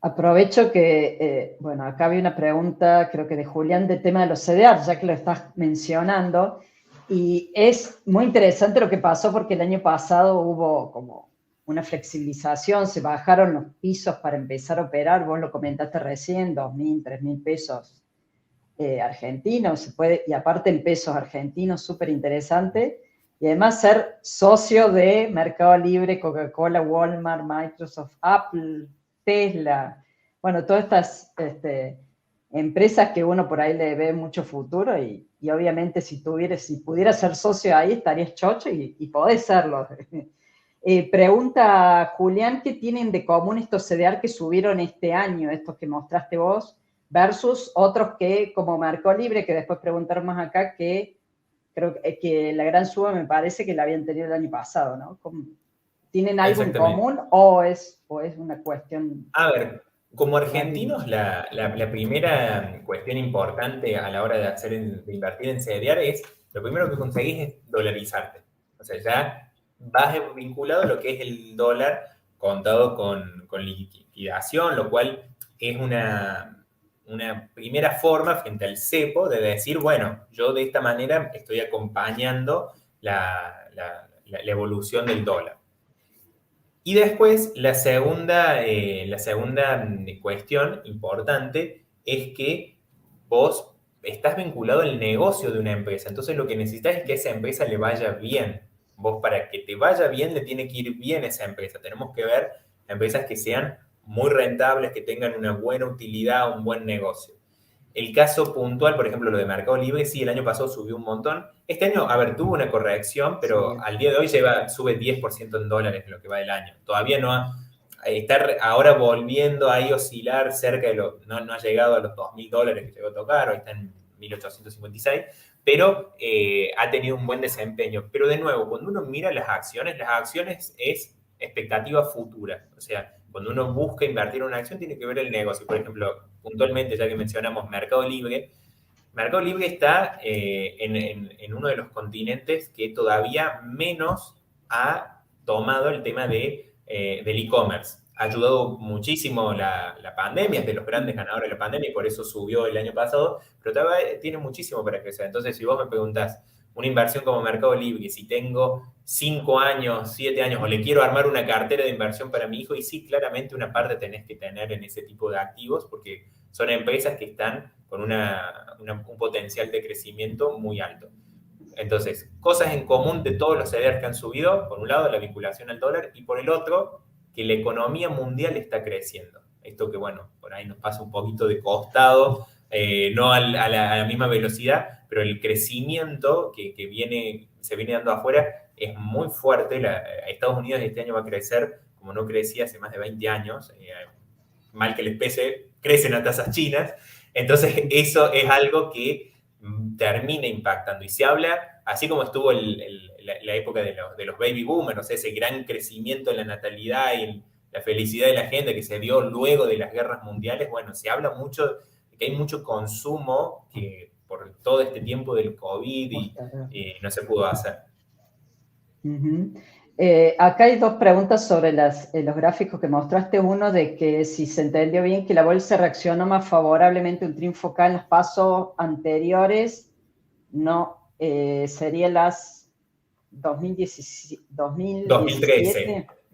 Aprovecho que, bueno, acá había una pregunta, creo que de Julián, del tema de los CDR, ya que lo estás mencionando, y es muy interesante lo que pasó porque el año pasado hubo como una flexibilización, se bajaron los pisos para empezar a operar, vos lo comentaste recién, 2.000, 3.000 pesos argentinos, se puede, y aparte en pesos argentinos, súper interesante, y además ser socio de Mercado Libre, Coca-Cola, Walmart, Microsoft, Apple, Tesla, bueno, todas estas empresas que uno por ahí le ve mucho futuro y obviamente si pudiera ser socio ahí estarías chocho y podés serlo. Pregunta Julián, ¿qué tienen de común estos CDR que subieron este año, estos que mostraste vos, versus otros que, como Mercado Libre, que después preguntaron más acá, que creo que la gran suba me parece que la habían tenido el año pasado, ¿no? ¿Tienen algo en común o es una cuestión? A ver, como argentinos, la primera cuestión importante a la hora de invertir en CDR es, lo primero que conseguís es dolarizarte. O sea, ya vas vinculado a lo que es el dólar contado con liquidación, lo cual es una primera forma frente al cepo de decir, bueno, yo de esta manera estoy acompañando la evolución del dólar. Y después, la segunda cuestión importante es que vos estás vinculado al negocio de una empresa. Entonces, lo que necesitas es que a esa empresa le vaya bien. Vos, para que te vaya bien, le tiene que ir bien a esa empresa. Tenemos que ver empresas que sean muy rentables, que tengan una buena utilidad, un buen negocio. El caso puntual, por ejemplo, lo de Mercado Libre, sí, el año pasado subió un montón. Este año, a ver, tuvo una corrección, pero sí, al día de hoy sube 10% en dólares en lo que va del año. Todavía está ahora volviendo ahí a oscilar cerca de no ha llegado a los $2.000 que llegó a tocar, hoy está en 1.856, pero ha tenido un buen desempeño. Pero de nuevo, cuando uno mira las acciones es expectativa futura. O sea, cuando uno busca invertir en una acción, tiene que ver el negocio. Por ejemplo, puntualmente, ya que mencionamos Mercado Libre está en uno de los continentes que todavía menos ha tomado el tema del e-commerce. Ha ayudado muchísimo la pandemia, es de los grandes ganadores de la pandemia y por eso subió el año pasado, pero todavía tiene muchísimo para crecer. Entonces, si vos me preguntás, una inversión como Mercado Libre, si tengo 5 años, 7 años, o le quiero armar una cartera de inversión para mi hijo, y sí, claramente una parte tenés que tener en ese tipo de activos, porque son empresas que están con un potencial de crecimiento muy alto. Entonces, cosas en común de todos los CDRs que han subido, por un lado, la vinculación al dólar, y por el otro, que la economía mundial está creciendo. Esto que, bueno, por ahí nos pasa un poquito de costado, no a la misma velocidad, pero el crecimiento que se viene dando afuera es muy fuerte. Estados Unidos este año va a crecer como no crecía hace más de 20 años, mal que les pese, crecen a tasas chinas. Entonces, eso es algo que termina impactando. Y se habla, así como estuvo la época de los baby boomers, o sea, ese gran crecimiento en la natalidad y la felicidad de la gente que se dio luego de las guerras mundiales, bueno, se habla mucho de que hay mucho consumo que por todo este tiempo del COVID y no se pudo hacer. Acá hay dos preguntas sobre los gráficos que mostraste. Uno de que si se entendió bien que la bolsa reaccionó más favorablemente a un triunfo acá en los pasos anteriores, no, sería las 2013.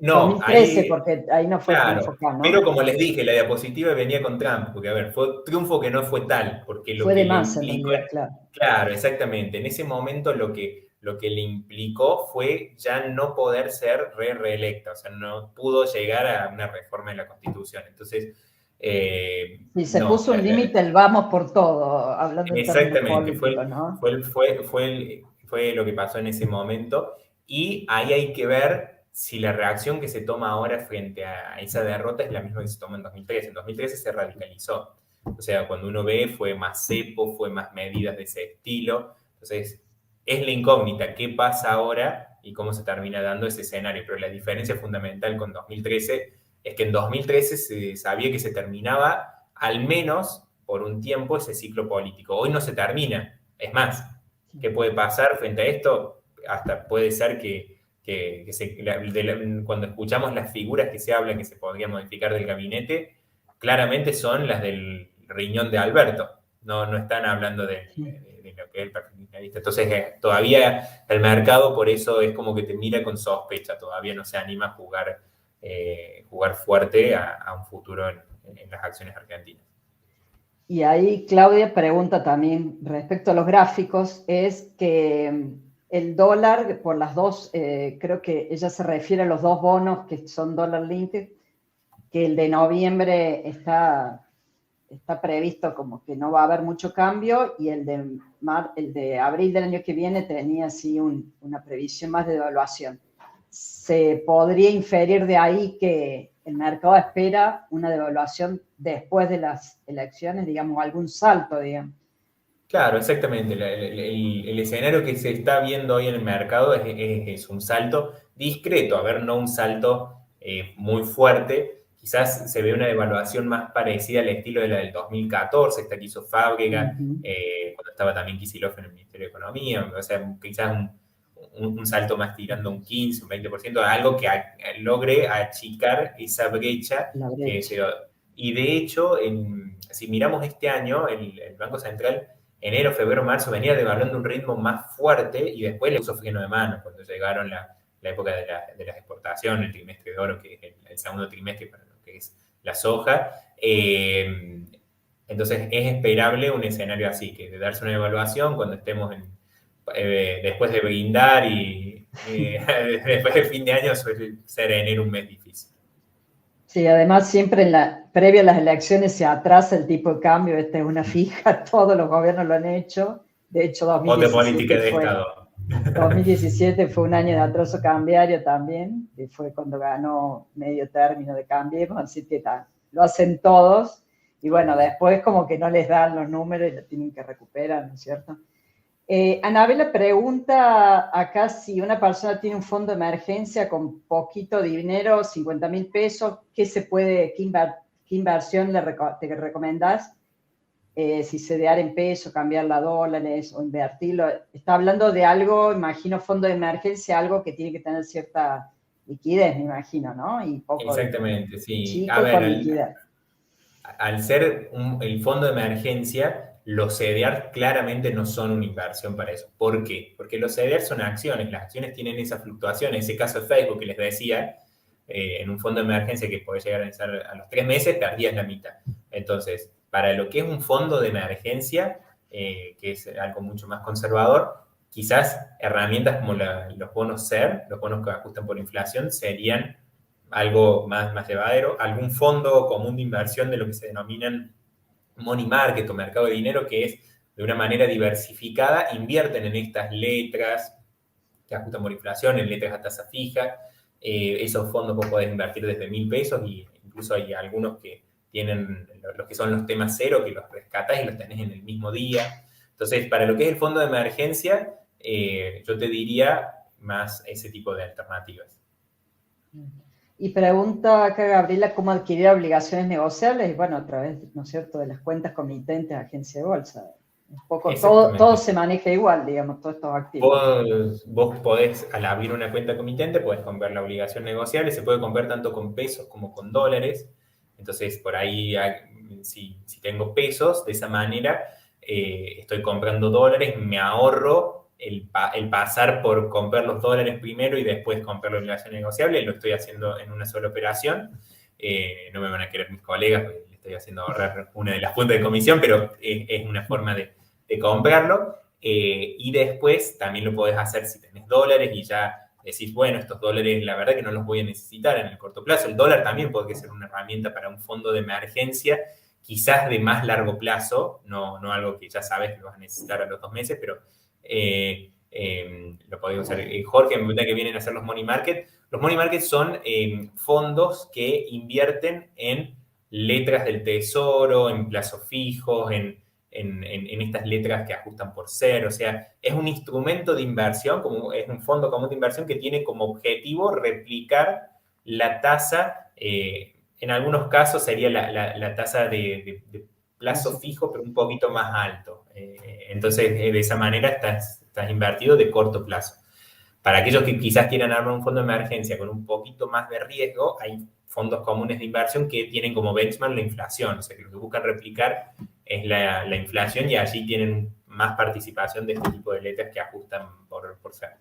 No, 2013, ahí, porque ahí no fue claro, triunfo acá, ¿no? pero como les dije, la diapositiva venía con Trump, porque a ver, fue un triunfo que no fue tal, porque lo Fue que de le más, en implicó, realidad, claro. claro, exactamente, en ese momento lo que le implicó fue ya no poder ser reelecta, o sea, no pudo llegar a una reforma de la Constitución. Entonces, Y se no. puso un límite el vamos por todo, hablando en términos Exactamente, políticos, ¿no? fue lo que pasó en ese momento. Y ahí hay que ver si la reacción que se toma ahora frente a esa derrota es la misma que se tomó en 2013. En 2013 se radicalizó. O sea, cuando uno ve, fue más cepo, fue más medidas de ese estilo. Entonces, es la incógnita, qué pasa ahora y cómo se termina dando ese escenario. Pero la diferencia fundamental con 2013 es que en 2013 se sabía que se terminaba al menos por un tiempo ese ciclo político. Hoy no se termina. Es más, ¿qué puede pasar frente a esto? Hasta puede ser cuando escuchamos las figuras que se hablan que se podrían modificar del gabinete, claramente son las del riñón de Alberto. No están hablando de lo que es el perfil kirchnerista. Entonces, todavía el mercado por eso es como que te mira con sospecha, todavía no se anima a jugar fuerte a un futuro en las acciones argentinas. Y ahí Claudia pregunta también respecto a los gráficos, es que el dólar, por las dos, creo que ella se refiere a los dos bonos que son dólar linked, que el de noviembre está previsto como que no va a haber mucho cambio y el de abril del año que viene tenía así una previsión más de devaluación. Se podría inferir de ahí que el mercado espera una devaluación después de las elecciones, digamos, algún salto, digamos. Claro, exactamente. El escenario que se está viendo hoy en el mercado es un salto discreto, a ver, no un salto muy fuerte. Quizás se ve una devaluación más parecida al estilo de la del 2014, esta que hizo Fábrega, cuando estaba también Kicillof en el Ministerio de Economía. O sea, quizás un salto más tirando un 15, un 20%, algo que logre achicar esa brecha. Y de hecho, si miramos este año, el Banco Central enero, febrero, marzo venía devaluando un ritmo más fuerte y después le puso freno de mano cuando llegaron la época de las exportaciones, el trimestre de oro, que es el segundo trimestre para lo que es la soja. Entonces es esperable un escenario así, que de darse una evaluación cuando estemos después de brindar y después del fin de año suele ser enero un mes difícil. Sí, además siempre previo a las elecciones se atrasa el tipo de cambio, esta es una fija, todos los gobiernos lo han hecho, de hecho 2017 fue un año de atraso cambiario también, que fue cuando ganó medio término de Cambiemos, así que lo hacen todos, y bueno, después como que no les dan los números y lo tienen que recuperar, ¿no es cierto? Anabela pregunta acá si una persona tiene un fondo de emergencia con poquito dinero, 50.000 pesos, qué inversión te recomendás? Si cedear en pesos, cambiarla a dólares o invertirlo. Está hablando de algo, imagino, fondo de emergencia, algo que tiene que tener cierta liquidez, me imagino, ¿no? Y poco exactamente, sí. Chico A ver, con liquidez. Al ser el fondo de emergencia, los CDR claramente no son una inversión para eso. ¿Por qué? Porque los CDR son acciones, las acciones tienen esa fluctuación. En ese caso de Facebook que les decía, en un fondo de emergencia que puede llegar a ser a los 3 meses, perdías la mitad. Entonces, para lo que es un fondo de emergencia, que es algo mucho más conservador, quizás herramientas como los bonos SER, los bonos que ajustan por inflación, serían algo más llevadero. Algún fondo común de inversión de lo que se denominan money market o mercado de dinero, que es de una manera diversificada, invierten en estas letras que ajustan por inflación, en letras a tasa fija, Esos fondos vos podés invertir desde 1.000 pesos y incluso hay algunos que tienen los que son los temas cero, que los rescatás y los tenés en el mismo día. Entonces, para lo que es el fondo de emergencia, yo te diría más ese tipo de alternativas. Y pregunta acá Gabriela, ¿cómo adquirir obligaciones negociables? Y bueno, a través, ¿no es cierto?, de las cuentas comitentes, agencia de bolsa. Un poco todo se maneja igual, digamos, todos estos activos. Vos podés, al abrir una cuenta comitente, podés comprar la obligación negociable, se puede comprar tanto con pesos como con dólares. Entonces, por ahí, si tengo pesos, de esa manera estoy comprando dólares, me ahorro el pasar por comprar los dólares primero y después comprar la obligación negociable, lo estoy haciendo en una sola operación. No me van a querer mis colegas, porque le estoy haciendo ahorrar una de las puntas de comisión, pero es una forma de comprarlo. Y después también lo podés hacer si tenés dólares y ya decís, bueno, estos dólares la verdad que no los voy a necesitar en el corto plazo. El dólar también puede ser una herramienta para un fondo de emergencia, quizás de más largo plazo, no algo que ya sabes que vas a necesitar a los 2 meses, pero lo podés usar. Jorge, me pregunta que vienen a hacer los money market. Los money market son fondos que invierten en letras del tesoro, en plazos fijos, en estas letras que ajustan por ser. O sea, es un instrumento de inversión, como es un fondo común de inversión que tiene como objetivo replicar la tasa, en algunos casos sería la tasa de plazo fijo, pero un poquito más alto. Entonces, de esa manera estás invertido de corto plazo. Para aquellos que quizás quieran armar un fondo de emergencia con un poquito más de riesgo, hay fondos comunes de inversión que tienen como benchmark la inflación, o sea, que lo que buscan replicar es la inflación y allí tienen más participación de este tipo de letras que ajustan por ser.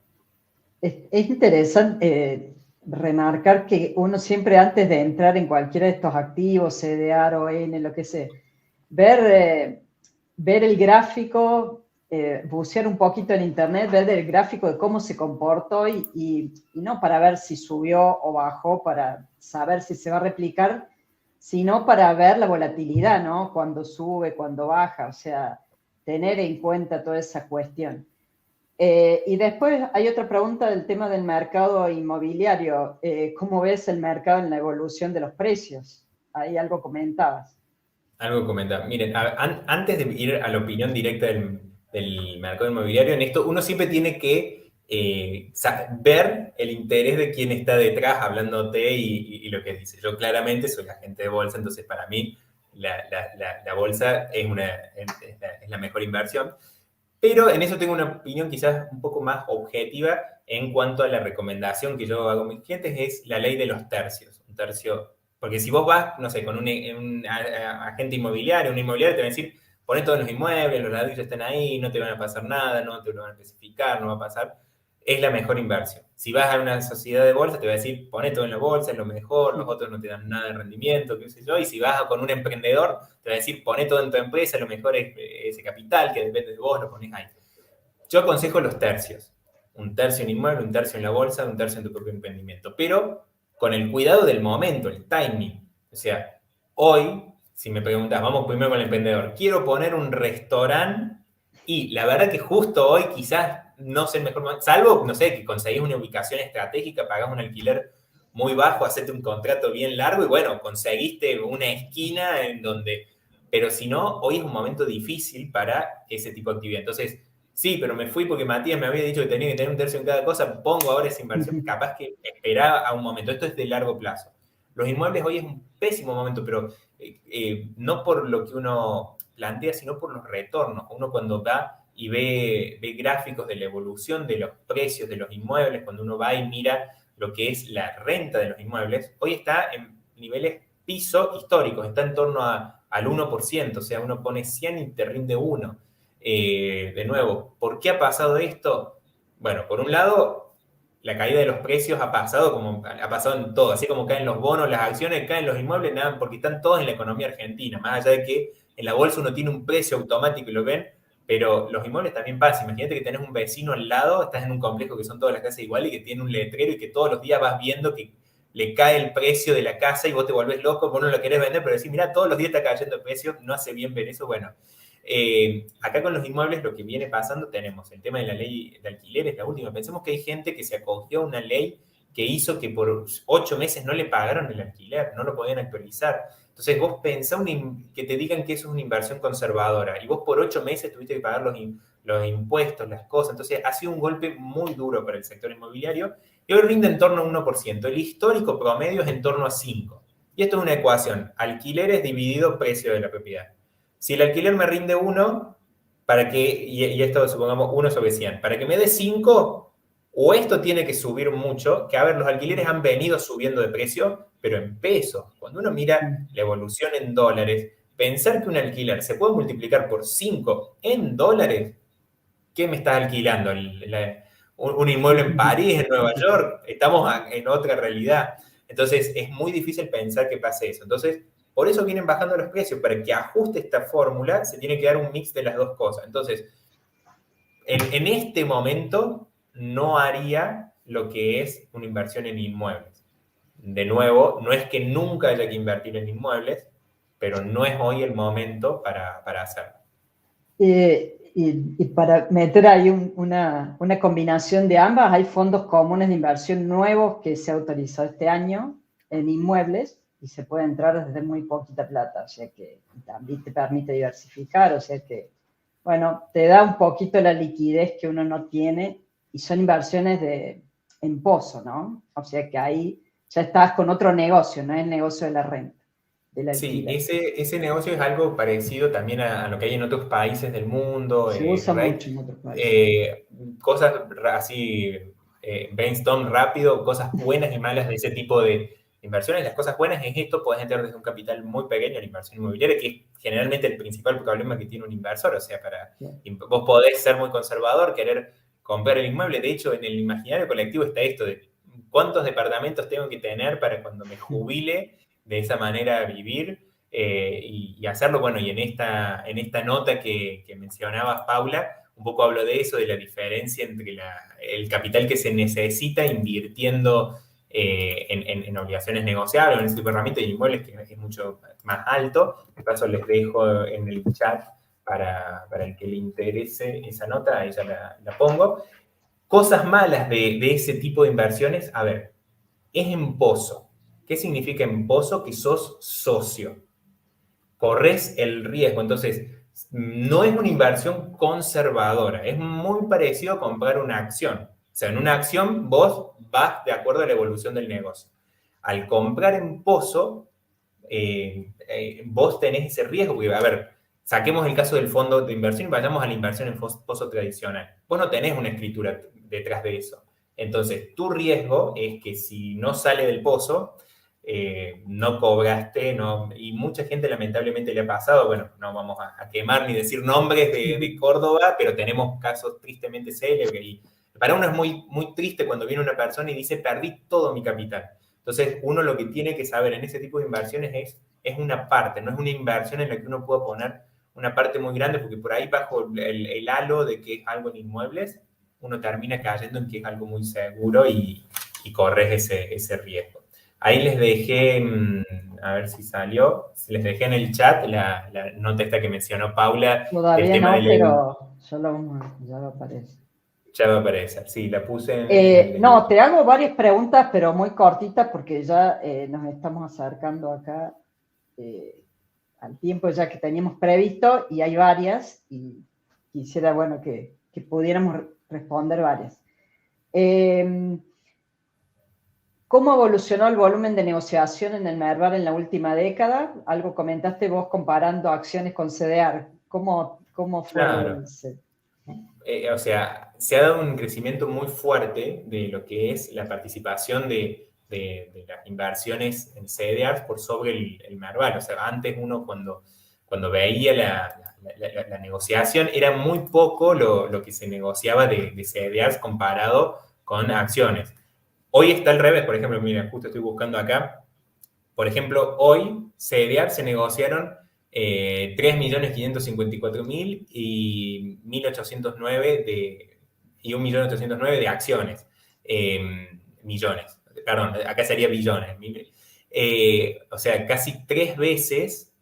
Es interesante remarcar que uno siempre antes de entrar en cualquiera de estos activos, CDR o N, lo que sea, ver el gráfico, bucear un poquito en internet, ver el gráfico de cómo se comportó y no para ver si subió o bajó, para saber si se va a replicar, sino para ver la volatilidad, ¿no? Cuando sube, cuando baja, o sea, tener en cuenta toda esa cuestión. Y después hay otra pregunta del tema del mercado inmobiliario. ¿Cómo ves el mercado en la evolución de los precios? Ahí algo comentabas. Algo comentar. Miren, antes de ir a la opinión directa del mercado inmobiliario, en esto uno siempre tiene que ver el interés de quien está detrás hablándote y lo que dice. Yo claramente soy agente de bolsa, entonces para mí la bolsa es la mejor inversión. Pero en eso tengo una opinión quizás un poco más objetiva en cuanto a la recomendación que yo hago a mis clientes, es la ley de los tercios. Un tercio, porque si vos vas, no sé, con un agente inmobiliario, un inmobiliario te va a decir, poné todos los inmuebles, los ladrillos están ahí, no te van a pasar nada, no te lo van a especificar, no va a pasar. Es la mejor inversión. Si vas a una sociedad de bolsa, te va a decir, poné todo en la bolsa, es lo mejor, los otros no te dan nada de rendimiento, qué sé yo. Y si vas con un emprendedor, te va a decir, poné todo en tu empresa, lo mejor es ese capital que depende de vos, lo ponés ahí. Yo aconsejo los tercios. Un tercio en inmueble, un tercio en la bolsa, un tercio en tu propio emprendimiento. Pero con el cuidado del momento, el timing. O sea, hoy, si me preguntas, vamos primero con el emprendedor, quiero poner un restaurante y la verdad que justo hoy quizás no sé el mejor momento, salvo, no sé, que conseguís una ubicación estratégica, pagás un alquiler muy bajo, hacete un contrato bien largo y bueno, conseguiste una esquina en donde... Pero si no, hoy es un momento difícil para ese tipo de actividad. Entonces, sí, pero me fui porque Matías me había dicho que tenía que tener un tercio en cada cosa, pongo ahora esa inversión, capaz que esperaba a un momento. Esto es de largo plazo. Los inmuebles hoy es un pésimo momento, pero no por lo que uno plantea, sino por los retornos. Uno cuando va y ve gráficos de la evolución de los precios de los inmuebles, cuando uno va y mira lo que es la renta de los inmuebles, hoy está en niveles piso históricos, está en torno al 1%, o sea, uno pone 100 y te rinde 1. De nuevo, ¿por qué ha pasado esto? Bueno, por un lado, la caída de los precios ha pasado como ha pasado en todo, así como caen los bonos, las acciones, caen los inmuebles, nada, porque están todos en la economía argentina, más allá de que en la bolsa uno tiene un precio automático y lo ven, pero los inmuebles también pasa. Imagínate que tenés un vecino al lado, estás en un complejo que son todas las casas iguales y que tiene un letrero y que todos los días vas viendo que le cae el precio de la casa y vos te volvés loco, vos no lo querés vender, pero decís, mira, todos los días está cayendo el precio, no hace bien ver eso. Bueno, acá con los inmuebles lo que viene pasando, tenemos el tema de la ley de alquileres, la última. Pensemos que hay gente que se acogió a una ley que hizo que por 8 meses no le pagaron el alquiler, no lo podían actualizar. Entonces vos pensás que te digan que eso es una inversión conservadora y vos por 8 meses tuviste que pagar los impuestos, las cosas. Entonces ha sido un golpe muy duro para el sector inmobiliario y hoy rinde en torno a 1%. El histórico promedio es en torno a 5%. Y esto es una ecuación, alquileres dividido precio de la propiedad. Si el alquiler me rinde 1, y esto supongamos 1/100, para que me dé 5, o esto tiene que subir mucho, que a ver, los alquileres han venido subiendo de precio, pero en pesos. Cuando uno mira la evolución en dólares, pensar que un alquiler se puede multiplicar por 5 en dólares, ¿qué me estás alquilando? Un inmueble en París, en Nueva York, estamos en otra realidad. Entonces, es muy difícil pensar que pase eso. Entonces, por eso vienen bajando los precios. Para que ajuste esta fórmula, se tiene que dar un mix de las dos cosas. Entonces, en este momento, no haría lo que es una inversión en inmuebles. De nuevo, no es que nunca haya que invertir en inmuebles, pero no es hoy el momento para hacerlo. Y para meter ahí una combinación de ambas, hay fondos comunes de inversión nuevos que se ha autorizado este año en inmuebles y se puede entrar desde muy poquita plata, o sea que también te permite diversificar, o sea que, bueno, te da un poquito la liquidez que uno no tiene y son inversiones en pozo, ¿no? O sea que ahí ya estás con otro negocio, no es el negocio de la renta. Sí, ese negocio es algo parecido también a lo que hay en otros países del mundo. Se usa mucho en otros países. Cosas así, brainstorm rápido, cosas buenas y malas de ese tipo de inversiones. Las cosas buenas es esto, puedes entrar desde un capital muy pequeño en la inversión inmobiliaria, que es generalmente el principal problema que tiene un inversor. O sea, vos podés ser muy conservador, querer comprar el inmueble. De hecho, en el imaginario colectivo está esto de cuántos departamentos tengo que tener para cuando me jubile de esa manera vivir y hacerlo. Bueno, y en esta nota que mencionabas, Paula, un poco hablo de eso, de la diferencia entre el capital que se necesita invirtiendo en obligaciones negociables, en ese tipo de herramientas y inmuebles, que es mucho más alto. En caso les dejo en el chat para el que le interese esa nota, ahí ya la pongo. Cosas malas de ese tipo de inversiones, a ver, es en pozo. ¿Qué significa en pozo? Que sos socio. Corres el riesgo. Entonces, no es una inversión conservadora. Es muy parecido a comprar una acción. O sea, en una acción vos vas de acuerdo a la evolución del negocio. Al comprar en pozo, vos tenés ese riesgo. Porque, a ver, saquemos el caso del fondo de inversión y vayamos a la inversión en pozo tradicional. Vos no tenés una escritura detrás de eso. Entonces, tu riesgo es que si no sale del pozo, no cobraste, y mucha gente lamentablemente le ha pasado, bueno, no vamos a quemar ni decir nombres de Córdoba, pero tenemos casos tristemente célebres y para uno es muy, muy triste cuando viene una persona y dice, perdí todo mi capital. Entonces, uno lo que tiene que saber en ese tipo de inversiones es una parte, no es una inversión en la que uno pueda poner una parte muy grande, porque por ahí bajo el halo de que es algo en inmuebles, uno termina cayendo en que es algo muy seguro y corres ese riesgo. Ahí les dejé, a ver si salió, les dejé en el chat la nota esta que mencionó Paula. Todavía tema no, pero ya lo aparece. Ya va a aparecer, sí, la puse en no, te hago varias preguntas, pero muy cortitas porque ya nos estamos acercando acá al tiempo ya que teníamos previsto y hay varias y quisiera, bueno, que pudiéramos responder varias. ¿Cómo evolucionó el volumen de negociación en el Merval en la última década? Algo comentaste vos comparando acciones con CDR. ¿Cómo fue? Claro. O sea, se ha dado un crecimiento muy fuerte de lo que es la participación de las inversiones en CDRs por sobre el Merval. O sea, antes uno cuando veía la negociación era muy poco lo que se negociaba de CDRs comparado con acciones. Hoy está al revés, por ejemplo, mira, justo estoy buscando acá. Por ejemplo, hoy CDR se negociaron 3.554.000 y 1.809 de acciones. Millones, perdón, acá sería billones. O sea, casi 3 veces,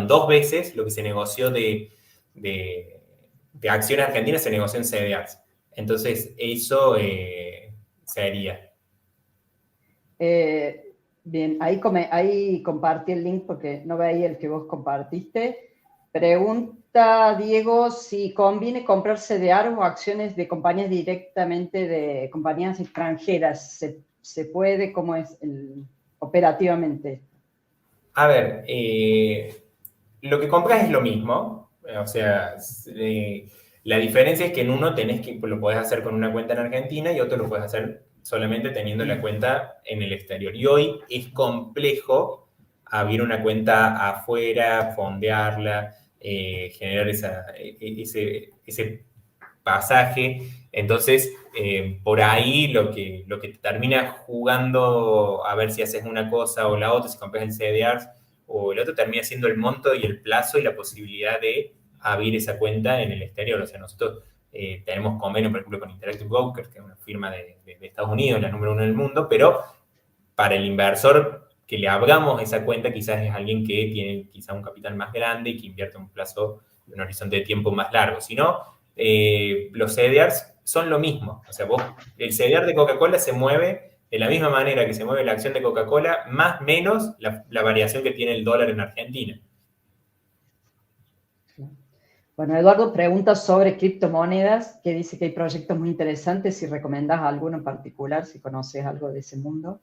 dos veces lo que se negoció de acciones argentinas se negoció en CDRs. Entonces, eso sería. Bien, ahí compartí el link porque no veía el que vos compartiste. Pregunta Diego si conviene comprar CDR o acciones de compañías directamente de compañías extranjeras. ¿Se puede? ¿Cómo es operativamente? A ver, lo que compras es lo mismo, o sea, la diferencia es que en uno lo podés hacer con una cuenta en Argentina y otro lo puedes hacer solamente teniendo la cuenta en el exterior. Y hoy es complejo abrir una cuenta afuera, fondearla, generar ese pasaje. Entonces, por ahí lo que te termina jugando a ver si haces una cosa o la otra, si compras el CDR o el otro, termina siendo el monto y el plazo y la posibilidad de abrir esa cuenta en el exterior. O sea, nosotros tenemos convenio, por ejemplo, con Interactive Brokers, que es una firma de Estados Unidos, la número uno del mundo, pero para el inversor que le abramos esa cuenta quizás es alguien que tiene quizás un capital más grande y que invierte un plazo, un horizonte de tiempo más largo. Si no, los CDRs son lo mismo. O sea, el CDR de Coca-Cola se mueve de la misma manera que se mueve la acción de Coca-Cola, más o menos la variación que tiene el dólar en Argentina. Bueno, Eduardo pregunta sobre criptomonedas, que dice que hay proyectos muy interesantes, si recomendás alguno en particular, si conoces algo de ese mundo.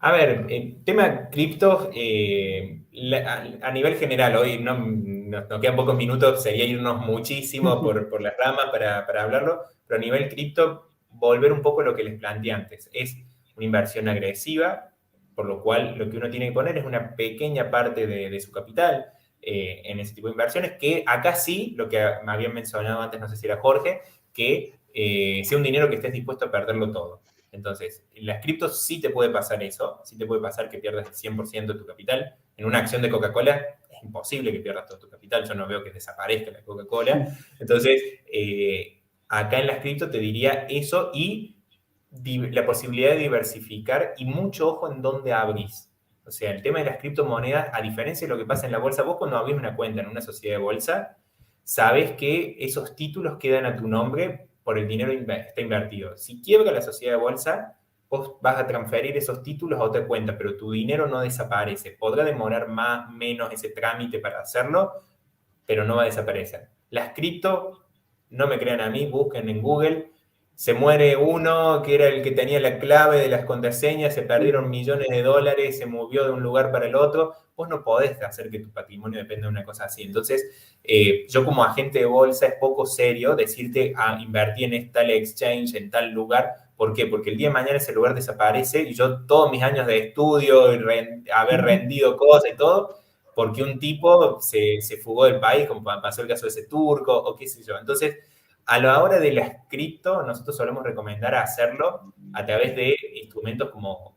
A ver, el tema criptos, a nivel general, hoy nos quedan pocos minutos, sería irnos muchísimo por las ramas para hablarlo, pero a nivel cripto, volver un poco a lo que les planteé antes. Es una inversión agresiva, por lo cual lo que uno tiene que poner es una pequeña parte de su capital en ese tipo de inversiones, que acá sí, lo que me habían mencionado antes, no sé si era Jorge, que sea un dinero que estés dispuesto a perderlo todo. Entonces, en las criptos sí te puede pasar eso, sí te puede pasar que pierdas el 100% de tu capital. En una acción de Coca-Cola es imposible que pierdas todo tu capital, yo no veo que desaparezca la Coca-Cola. Entonces, acá en las criptos te diría eso y la posibilidad de diversificar y mucho ojo en dónde abrís. O sea, el tema de las criptomonedas, a diferencia de lo que pasa en la bolsa, vos cuando abrís una cuenta en una sociedad de bolsa, sabes que esos títulos quedan a tu nombre por el dinero está invertido. Si quiebra la sociedad de bolsa, vos vas a transferir esos títulos a otra cuenta, pero tu dinero no desaparece. Podrá demorar más, menos ese trámite para hacerlo, pero no va a desaparecer. Las cripto, no me crean a mí, busquen en Google. Se muere uno que era el que tenía la clave de las contraseñas, se perdieron millones de dólares, se movió de un lugar para el otro. Vos no podés hacer que tu patrimonio dependa de una cosa así. Entonces, yo como agente de bolsa es poco serio decirte, invertí en tal exchange, en tal lugar. ¿Por qué? Porque el día de mañana ese lugar desaparece y yo todos mis años de estudio, haber rendido cosas y todo, porque un tipo se fugó del país, como pasó el caso de ese turco o qué sé yo. Entonces, a la hora del cripto, nosotros solemos recomendar hacerlo a través de instrumentos como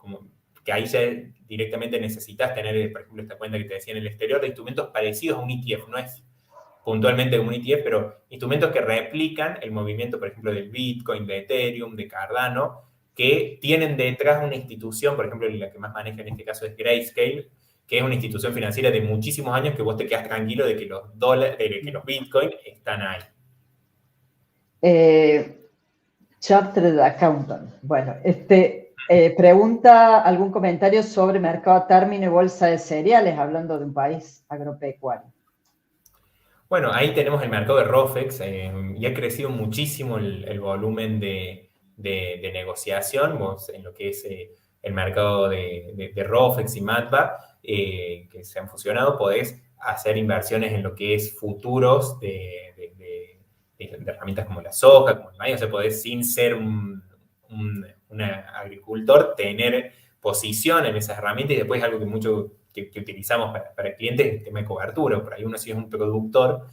que ahí ya directamente necesitas tener, por ejemplo, esta cuenta que te decía en el exterior, de instrumentos parecidos a un ETF. No es puntualmente un ETF, pero instrumentos que replican el movimiento, por ejemplo, del Bitcoin, de Ethereum, de Cardano, que tienen detrás una institución, por ejemplo, la que más maneja en este caso es Grayscale, que es una institución financiera de muchísimos años que vos te quedas tranquilo de que los dólares, de que los Bitcoin están ahí. Chartered Accountant. Bueno, pregunta algún comentario sobre mercado a término y bolsa de cereales, hablando de un país agropecuario. Bueno, ahí tenemos el mercado de ROFEX y ha crecido muchísimo el volumen de negociación. Vos, en lo que es el mercado de ROFEX y MATBA, que se han fusionado, podés hacer inversiones en lo que es futuros de herramientas como la soja, como el maíz. O sea, podés, sin ser un agricultor, tener posición en esas herramientas y después algo que mucho que utilizamos para clientes es el tema de cobertura. Por ahí uno sí es un productor.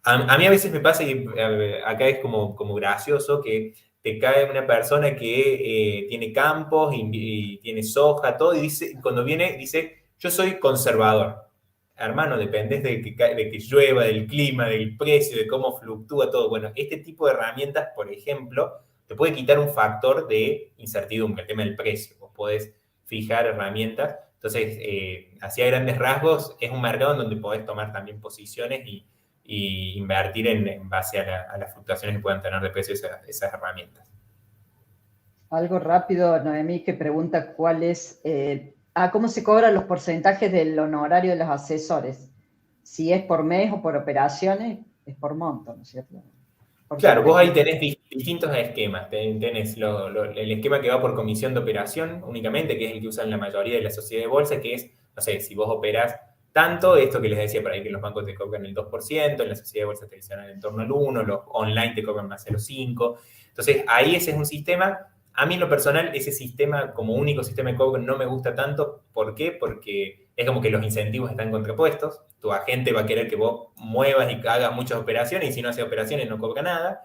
A mí a veces me pasa y acá es como gracioso que te cae una persona que tiene campos y tiene soja, todo, y dice, cuando viene dice, yo soy conservador. Hermano, dependés de que llueva, del clima, del precio, de cómo fluctúa todo. Bueno, este tipo de herramientas, por ejemplo, te puede quitar un factor de incertidumbre, el tema del precio. Vos podés fijar herramientas. Entonces, hacia grandes rasgos, es un mercado en donde podés tomar también posiciones y invertir en base a las fluctuaciones que puedan tener de precio esas herramientas. Algo rápido, Noemí, que pregunta cuál es, cómo se cobran los porcentajes del honorario de los asesores. Si es por mes o por operaciones, es por monto, ¿no es cierto? Claro, vos Porcentaje. ahí tenés distintos esquemas. Tenés el esquema que va por comisión de operación únicamente, que es el que usan la mayoría de las sociedades de bolsa, que es, no sé, si vos operás tanto, esto que les decía por ahí, que los bancos te cobran el 2%, en la sociedad de bolsa te dicen en torno al 1%, los online te cobran más 0,5%. Entonces, ahí ese es un sistema. A mí en lo personal, ese sistema como único sistema de cobro no me gusta tanto. ¿Por qué? Porque es como que los incentivos están contrapuestos. Tu agente va a querer que vos muevas y hagas muchas operaciones y si no hace operaciones no cobra nada.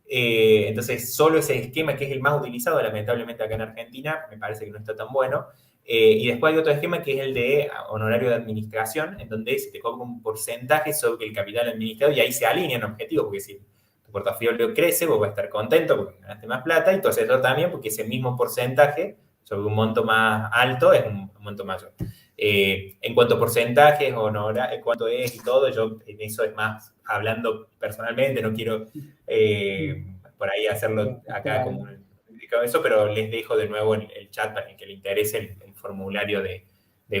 Entonces, solo ese esquema que es el más utilizado, lamentablemente acá en Argentina, me parece que no está tan bueno. Y después hay otro esquema que es el de honorario de administración, en donde se te cobra un porcentaje sobre el capital administrado y ahí se alinean objetivos, porque si tu portafolio crece, vos vas a estar contento porque ganaste más plata y tu asesor también, porque ese mismo porcentaje sobre un monto más alto es un monto mayor. En cuanto a porcentajes, cuánto es y todo, yo en eso es más hablando personalmente, no quiero por ahí hacerlo acá como un eso, pero les dejo de nuevo el chat para el que le interese el formulario de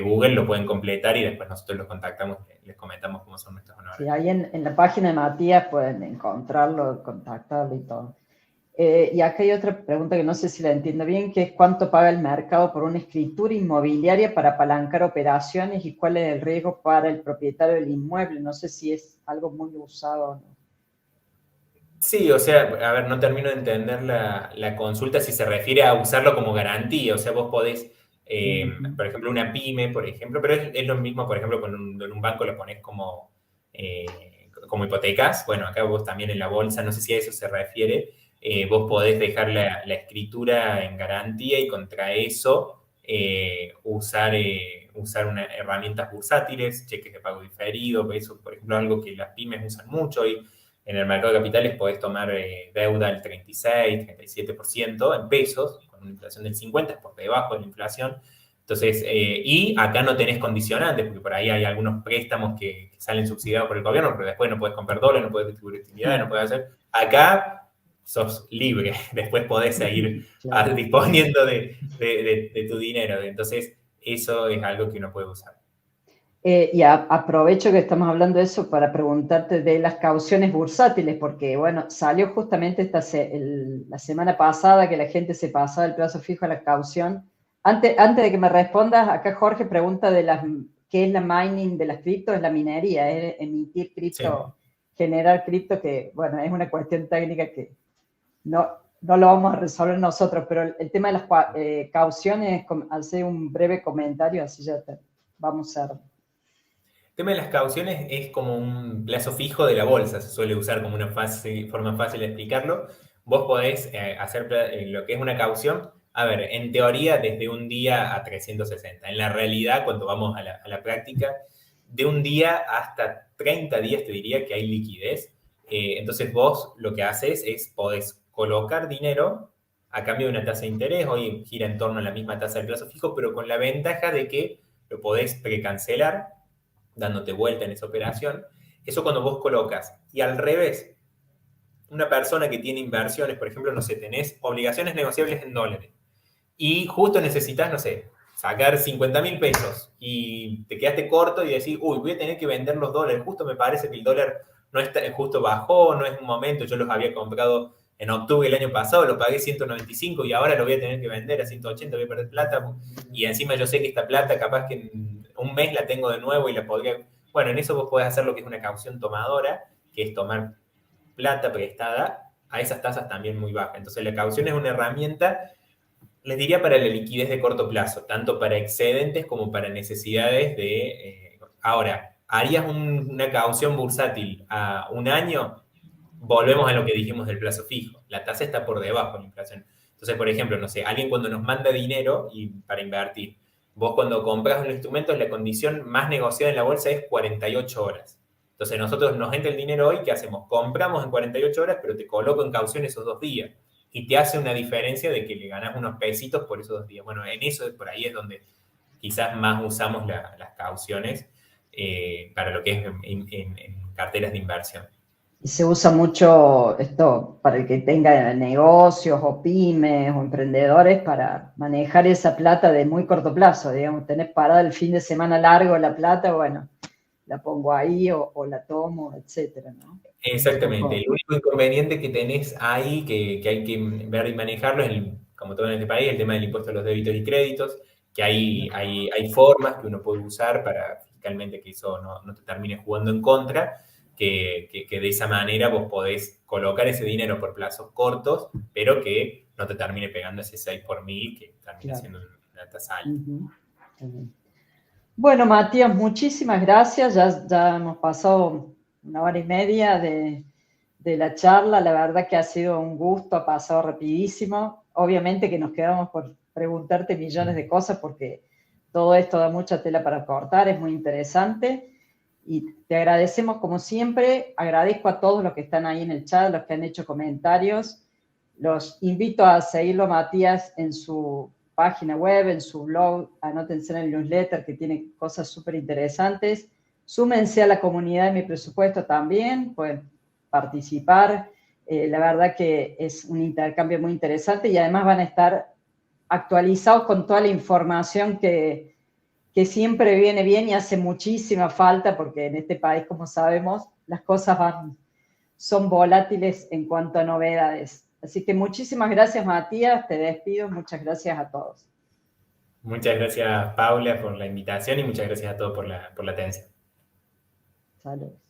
Google, lo pueden completar y después nosotros los contactamos, les comentamos cómo son nuestros honorarios. Sí, ahí en la página de Matías pueden encontrarlo, contactarlo y todo. Y acá hay otra pregunta que no sé si la entiendo bien, que es cuánto paga el mercado por una escritura inmobiliaria para apalancar operaciones y cuál es el riesgo para el propietario del inmueble. No sé si es algo muy usado o no. Sí, o sea, a ver, no termino de entender la consulta si se refiere a usarlo como garantía. O sea, vos podés, por ejemplo, una pyme, por ejemplo, pero es lo mismo, por ejemplo, en un banco lo pones como hipotecas. Bueno, acá vos también en la bolsa, no sé si a eso se refiere. Vos podés dejar la escritura en garantía y contra eso usar herramientas bursátiles, cheques de pago diferido, eso, por ejemplo, algo que las pymes usan mucho y en el mercado de capitales podés tomar deuda al 36, 37% en pesos, con una inflación del 50, es por debajo de la inflación. Entonces, y acá no tenés condicionantes, porque por ahí hay algunos préstamos que salen subsidiados por el gobierno, pero después no podés comprar dólares, no podés distribuir utilidades, no podés hacer. Acá sos libre, después podés seguir Claro. disponiendo de tu dinero. Entonces, eso es algo que uno puede usar. Y aprovecho que estamos hablando de eso para preguntarte de las cauciones bursátiles, porque bueno, salió justamente la semana pasada que la gente se pasaba el plazo fijo a la caución. Antes de que me respondas, acá Jorge pregunta qué es la mining de las criptos, es la minería, es emitir cripto, Sí. generar cripto, que bueno, es una cuestión técnica que no lo vamos a resolver nosotros, pero el tema de las cauciones, hacer un breve comentario, así ya vamos a... El tema de las cauciones es como un plazo fijo de la bolsa, se suele usar como una forma fácil de explicarlo. Vos podés hacer lo que es una caución, a ver, en teoría desde un día a 360. En la realidad, cuando vamos a la práctica, de un día hasta 30 días te diría que hay liquidez. Entonces vos lo que haces es podés colocar dinero a cambio de una tasa de interés, hoy gira en torno a la misma tasa del plazo fijo, pero con la ventaja de que lo podés precancelar dándote vuelta en esa operación. Eso cuando vos colocas. Y al revés, una persona que tiene inversiones, por ejemplo, no sé, tenés obligaciones negociables en dólares y justo necesitas, no sé, sacar 50.000 pesos y te quedaste corto y decís, uy, voy a tener que vender los dólares. Justo me parece que el dólar no está, justo bajó, no es un momento, yo los había comprado en octubre del año pasado, lo pagué 195 y ahora lo voy a tener que vender a 180, voy a perder plata. Y encima yo sé que esta plata capaz que en un mes la tengo de nuevo y la podría... Bueno, en eso vos podés hacer lo que es una caución tomadora, que es tomar plata prestada a esas tasas también muy bajas. Entonces la caución es una herramienta, les diría, para la liquidez de corto plazo, tanto para excedentes como para necesidades de... ahora, ¿harías una caución bursátil a un año? Volvemos a lo que dijimos del plazo fijo. La tasa está por debajo de la inflación. Entonces, por ejemplo, no sé, alguien cuando nos manda dinero y para invertir, vos cuando compras un instrumento, la condición más negociada en la bolsa es 48 horas. Entonces, nosotros nos entra el dinero hoy, ¿qué hacemos? Compramos en 48 horas, pero te coloco en caución esos 2 días. Y te hace una diferencia de que le ganas unos pesitos por esos 2 días. Bueno, en eso, por ahí es donde quizás más usamos las cauciones para lo que es en carteras de inversión. Y se usa mucho esto para el que tenga negocios o pymes o emprendedores para manejar esa plata de muy corto plazo, digamos, tenés parada el fin de semana largo la plata, bueno, la pongo ahí o la tomo, etcétera, ¿no? Un Exactamente. poco, El único inconveniente que tenés ahí, que hay que ver y manejarlo, es, como todo en este país, el tema del impuesto a los débitos y créditos, que hay formas que uno puede usar para fiscalmente que eso no te termine jugando en contra, que de esa manera vos podés colocar ese dinero por plazos cortos, pero que no te termine pegando ese 6 por mil, que termina claro. siendo una tasa alta. Ujú. Bueno, Matías, muchísimas gracias. Ya hemos pasado 1 hora y media de la charla. La verdad que ha sido un gusto, ha pasado rapidísimo. Obviamente que nos quedamos por preguntarte millones de cosas porque todo esto da mucha tela para cortar, es muy interesante. Y te agradecemos como siempre. Agradezco a todos los que están ahí en el chat, los que han hecho comentarios. Los invito a seguirlo, Matías, en su página web, en su blog, anótense en el newsletter que tiene cosas súper interesantes. Súmense a la comunidad de Mi Presupuesto también, pueden participar. La verdad que es un intercambio muy interesante y además van a estar actualizados con toda la información que siempre viene bien y hace muchísima falta porque en este país, como sabemos, las cosas son volátiles en cuanto a novedades. Así que muchísimas gracias, Matías, te despido, muchas gracias a todos. Muchas gracias, Paula, por la invitación y muchas gracias a todos por la atención. Saludos.